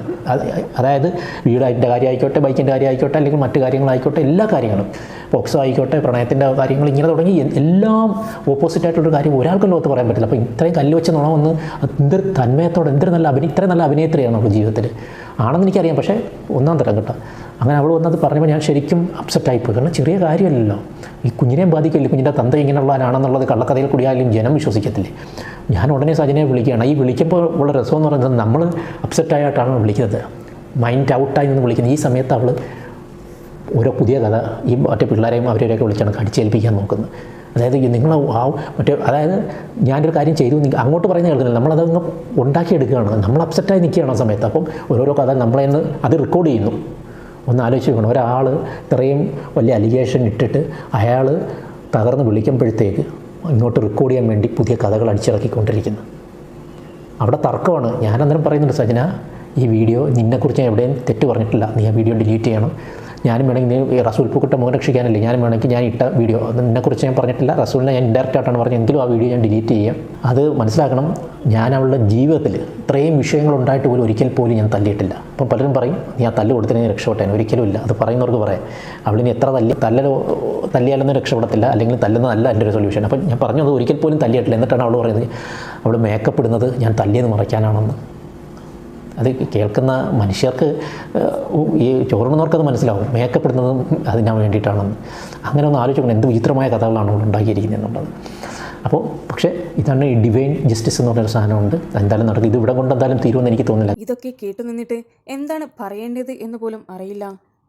അതായത് വീടിൻ്റെ കാര്യമായിക്കോട്ടെ, ബൈക്കിൻ്റെ കാര്യമായിക്കോട്ടെ, അല്ലെങ്കിൽ മറ്റു കാര്യങ്ങളായിക്കോട്ടെ, എല്ലാ കാര്യങ്ങളും, പോക്സോ ആയിക്കോട്ടെ, പ്രണയത്തിൻ്റെ കാര്യങ്ങൾ, ഇങ്ങനെ തുടങ്ങി എല്ലാം ഓപ്പോസിറ്റായിട്ടുള്ളൊരു കാര്യം ഒരാൾക്കും ലോകത്ത് പറയാൻ പറ്റില്ല. അപ്പോൾ ഇത്രയും കല്ല് വെച്ച് നുണ എന്തൊരു തന്മയത്തോടെ, ഇത്രയും നല്ല അഭിനേത്രിയാണ് അവൾ ജീവിതത്തിൽ ആണെന്ന് എനിക്കറിയാം. പക്ഷേ ഒന്നാം തരം കേട്ടോ. അങ്ങനെ അവൾ വന്നത് പറഞ്ഞപ്പോൾ ഞാൻ ശരിക്കും അപ്സെറ്റായിപ്പോയി. കാരണം ചെറിയ കാര്യമല്ലല്ലോ, ഈ കുഞ്ഞിനെയും ബാധിക്കില്ല. കുഞ്ഞിൻ്റെ തന്ത ഇങ്ങനെയുള്ളവരാണെന്നുള്ളത് കള്ളക്കഥയിൽ കൂടിയായാലും ജനം വിശ്വസിക്കത്തില്ലേ. ഞാൻ ഉടനെ സജനയെ വിളിക്കുകയാണ്. ഈ വിളിക്കുമ്പോൾ ഉള്ള രസമെന്ന് പറയുന്നത്, നമ്മൾ അപ്സെറ്റായിട്ടാണ് വിളിക്കുന്നത്, മൈൻഡ് ഔട്ടായി നിന്ന് വിളിക്കുന്നത്. ഈ സമയത്ത് അവൾ ഓരോ പുതിയ കഥ ഈ മറ്റേ പിള്ളേരെയും അവരെയൊക്കെ വിളിച്ചാണ് അടിച്ചേൽപ്പിക്കാൻ നോക്കുന്നത്. അതായത് നിങ്ങൾ അതായത് ഞാനൊരു കാര്യം ചെയ്തു, അങ്ങോട്ട് പറയുന്ന കേൾക്കുന്നില്ല, നമ്മളതങ്ങ് ഉണ്ടാക്കിയെടുക്കുകയാണ്. നമ്മൾ അപ്സെറ്റായി നിൽക്കുകയാണ് ആ സമയത്ത്. അപ്പം ഓരോരോ കഥ നമ്മളെ അത് റെക്കോർഡ് ചെയ്യുന്നു. ഒന്ന് ആലോചിച്ച് നോക്കണം, ഒരാൾ ഇത്രയും വലിയ അലിഗേഷൻ ഇട്ടിട്ട് അയാൾ തകർന്ന് വിളിക്കുമ്പോഴത്തേക്ക് ഇങ്ങോട്ട് റെക്കോർഡ് ചെയ്യാൻ വേണ്ടി പുതിയ കഥകൾ അടിച്ചിറക്കിക്കൊണ്ടിരിക്കുന്നു. അവിടെ തർക്കമാണ്. ഞാനന്നേരം പറയുന്നുണ്ട്, സജന ഈ വീഡിയോ നിന്നെക്കുറിച്ച് ഞാൻ എവിടെയും തെറ്റ് പറഞ്ഞിട്ടില്ല, നീ ആ വീഡിയോ ഡിലീറ്റ് ചെയ്യണം. ഞാനും വേണമെങ്കിൽ നീ റസൂൽ പൂക്കുട്ട മുഖം രക്ഷിക്കാനല്ലേ, ഞാനും വേണമെങ്കിൽ ഞാൻ ഇട്ട വീഡിയോ നിന്നെക്കുറിച്ച് ഞാൻ പറഞ്ഞിട്ടില്ല, റസൂലിനെ ഞാൻ ഇൻഡയറക്റ്റ് ആയിട്ടാണ് പറഞ്ഞത്, എങ്കിലും ആ വീഡിയോ ഞാൻ ഡിലീറ്റ് ചെയ്യാം. അത് മനസ്സിലാക്കണം, ഞാൻ അവളുടെ ജീവിതത്തിൽ ഇത്രയും വിഷയങ്ങളുണ്ടായിട്ട് പോലും ഒരിക്കൽ പോലും ഞാൻ തല്ലിയിട്ടില്ല. അപ്പം പലരും പറയും നീ ആ തല്ല് കൊടുത്തിനെ രക്ഷപ്പെട്ടേനെ. ഒരിക്കലും ഇല്ല. അത് പറയുന്നവർക്ക് പറയാം, അവളിനി എത്ര തല്ലിയാലൊന്നും രക്ഷപ്പെടത്തില്ല, അല്ലെങ്കിൽ തല്ലുന്നതല്ല എൻ്റെ ഒരു സൊല്യൂഷൻ. അപ്പം ഞാൻ പറഞ്ഞത് ഒരിക്കൽ പോലും തല്ലിയിട്ടില്ല. എന്നിട്ടാണ് അവൾ പറയുന്നത് അവൾ മേക്കപ്പ് ഇടുന്നത് ഞാൻ തല്ലിയെന്ന് മറയ്ക്കാനാണെന്ന്. അത് കേൾക്കുന്ന മനുഷ്യർക്ക്, ഈ ചോറുന്നവർക്കത് മനസ്സിലാവും, മേക്കപ്പ് ഇടുന്നതും അതിന് വേണ്ടിയിട്ടാണെന്ന്. അങ്ങനെ ഒന്ന് ആലോചിക്കണം, എന്ത് വിചിത്രമായ കഥകളാണ് അവിടെ ഉണ്ടാക്കിയിരിക്കുന്നത് എന്നുള്ളത്. അപ്പോൾ പക്ഷേ ഇതാണ് ഈ ഡിവൈൻ ജസ്റ്റിസ് എന്ന് പറഞ്ഞൊരു സാധനമുണ്ട്. എന്തായാലും നടക്കും. ഇത് ഇവിടെ കൊണ്ട് എന്തായാലും തീരുമെന്ന് എനിക്ക് തോന്നുന്നില്ല. ഇതൊക്കെ കേട്ടു നിന്നിട്ട് എന്താണ് പറയേണ്ടത് എന്ന് പോലും അറിയില്ല.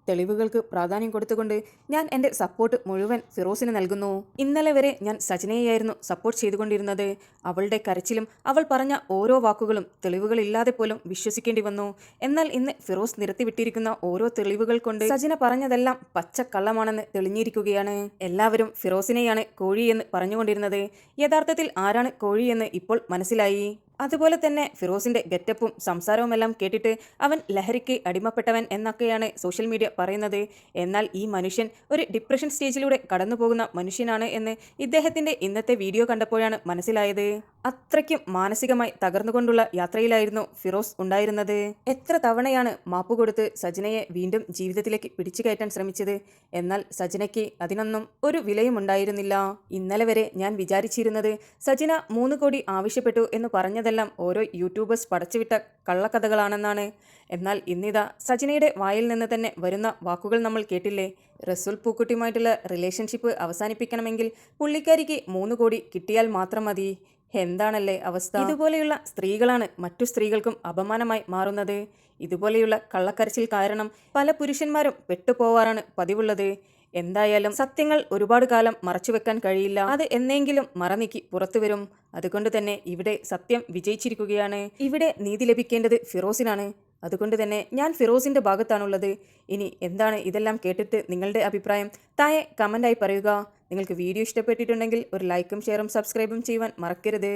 തെളിവുകൾക്ക് പ്രാധാന്യം കൊടുത്തുകൊണ്ട് ഞാൻ എൻ്റെ സപ്പോർട്ട് മുഴുവൻ ഫിറോസിന് നൽകുന്നു. ഇന്നലെ വരെ ഞാൻ സജനയെയായിരുന്നു സപ്പോർട്ട് ചെയ്തുകൊണ്ടിരുന്നത്. അവളുടെ കരച്ചിലും അവൾ പറഞ്ഞ ഓരോ വാക്കുകളും തെളിവുകളില്ലാതെ പോലും വിശ്വസിക്കേണ്ടി വന്നു. എന്നാൽ ഇന്ന് ഫിറോസ് നിരത്തിവിട്ടിരിക്കുന്ന ഓരോ തെളിവുകൾ കൊണ്ട് സജന പറഞ്ഞതെല്ലാം പച്ചക്കള്ളമാണെന്ന് തെളിഞ്ഞിരിക്കുകയാണ്. എല്ലാവരും ഫിറോസിനെയാണ് കോഴിയെന്ന് പറഞ്ഞുകൊണ്ടിരുന്നത്. യഥാർത്ഥത്തിൽ ആരാണ് കോഴിയെന്ന് ഇപ്പോൾ മനസ്സിലായി. അതുപോലെ തന്നെ ഫിറോസിന്റെ ഗെറ്റപ്പും സംസാരവുമെല്ലാം കേട്ടിട്ട് അവൻ ലഹരിക്ക് അടിമപ്പെട്ടവൻ എന്നൊക്കെയാണ് സോഷ്യൽ മീഡിയ പറയുന്നത്. എന്നാൽ ഈ മനുഷ്യൻ ഒരു ഡിപ്രഷൻ സ്റ്റേജിലൂടെ കടന്നു പോകുന്ന മനുഷ്യനാണ് എന്ന് ഇദ്ദേഹത്തിന്റെ ഇന്നത്തെ വീഡിയോ കണ്ടപ്പോഴാണ് മനസ്സിലായത്. അത്രയ്ക്കും മാനസികമായി തകർന്നുകൊണ്ടുള്ള യാത്രയിലായിരുന്നു ഫിറോസ് ഉണ്ടായിരുന്നത്. എത്ര തവണയാണ് മാപ്പ് കൊടുത്ത് സജനയെ വീണ്ടും ജീവിതത്തിലേക്ക് പിടിച്ചു കയറ്റാൻ ശ്രമിച്ചത്. എന്നാൽ സജനയ്ക്ക് അതിനൊന്നും ഒരു വിലയും ഉണ്ടായിരുന്നില്ല. ഇന്നലെ വരെ ഞാൻ വിചാരിച്ചിരുന്നത് സജന 3 കോടി ആവശ്യപ്പെട്ടു എന്ന് പറഞ്ഞതെല്ലാം ഓരോ യൂട്യൂബേഴ്സ് പടച്ചുവിട്ട കള്ളക്കഥകളാണെന്നാണ്. എന്നാൽ ഇന്നിതാ സജനയുടെ വായിൽ നിന്ന് തന്നെ വരുന്ന വാക്കുകൾ നമ്മൾ കേട്ടില്ലേ. റസൂൽ പൂക്കുട്ടിയുമായിട്ടുള്ള റിലേഷൻഷിപ്പ് അവസാനിപ്പിക്കണമെങ്കിൽ പുള്ളിക്കാരിക്ക് 3 കോടി കിട്ടിയാൽ മാത്രം മതി. എന്താണല്ലേ അവസ്ഥ. ഇതുപോലെയുള്ള സ്ത്രീകളാണ് മറ്റു സ്ത്രീകൾക്കും അപമാനമായി മാറുന്നത്. ഇതുപോലെയുള്ള കള്ളക്കരച്ചിൽ കാരണം പല പുരുഷന്മാരും പെട്ടുപോവാറാണ് പതിവുള്ളത്. എന്തായാലും സത്യങ്ങൾ ഒരുപാട് കാലം മറച്ചുവെക്കാൻ കഴിയില്ല. അത് എന്നെങ്കിലും മറനീക്കി പുറത്തു വരും. അതുകൊണ്ട് തന്നെ ഇവിടെ സത്യം വിജയിച്ചിരിക്കുകയാണ്. ഇവിടെ നീതി ലഭിക്കേണ്ടത് ഫിറോസിനാണ്. അതുകൊണ്ട് തന്നെ ഞാൻ ഫിറോസിന്റെ ഭാഗത്താണുള്ളത്. ഇനി എന്താണ് ഇതെല്ലാം കേട്ടിട്ട് നിങ്ങളുടെ അഭിപ്രായം താഴെ കമൻ്റായി പറയുക. നിങ്ങൾക്ക് വീഡിയോ ഇഷ്ടപ്പെട്ടിട്ടുണ്ടെങ്കിൽ ഒരു ലൈക്കും ഷെയറും സബ്സ്ക്രൈബും ചെയ്യുവാൻ മറക്കരുത്.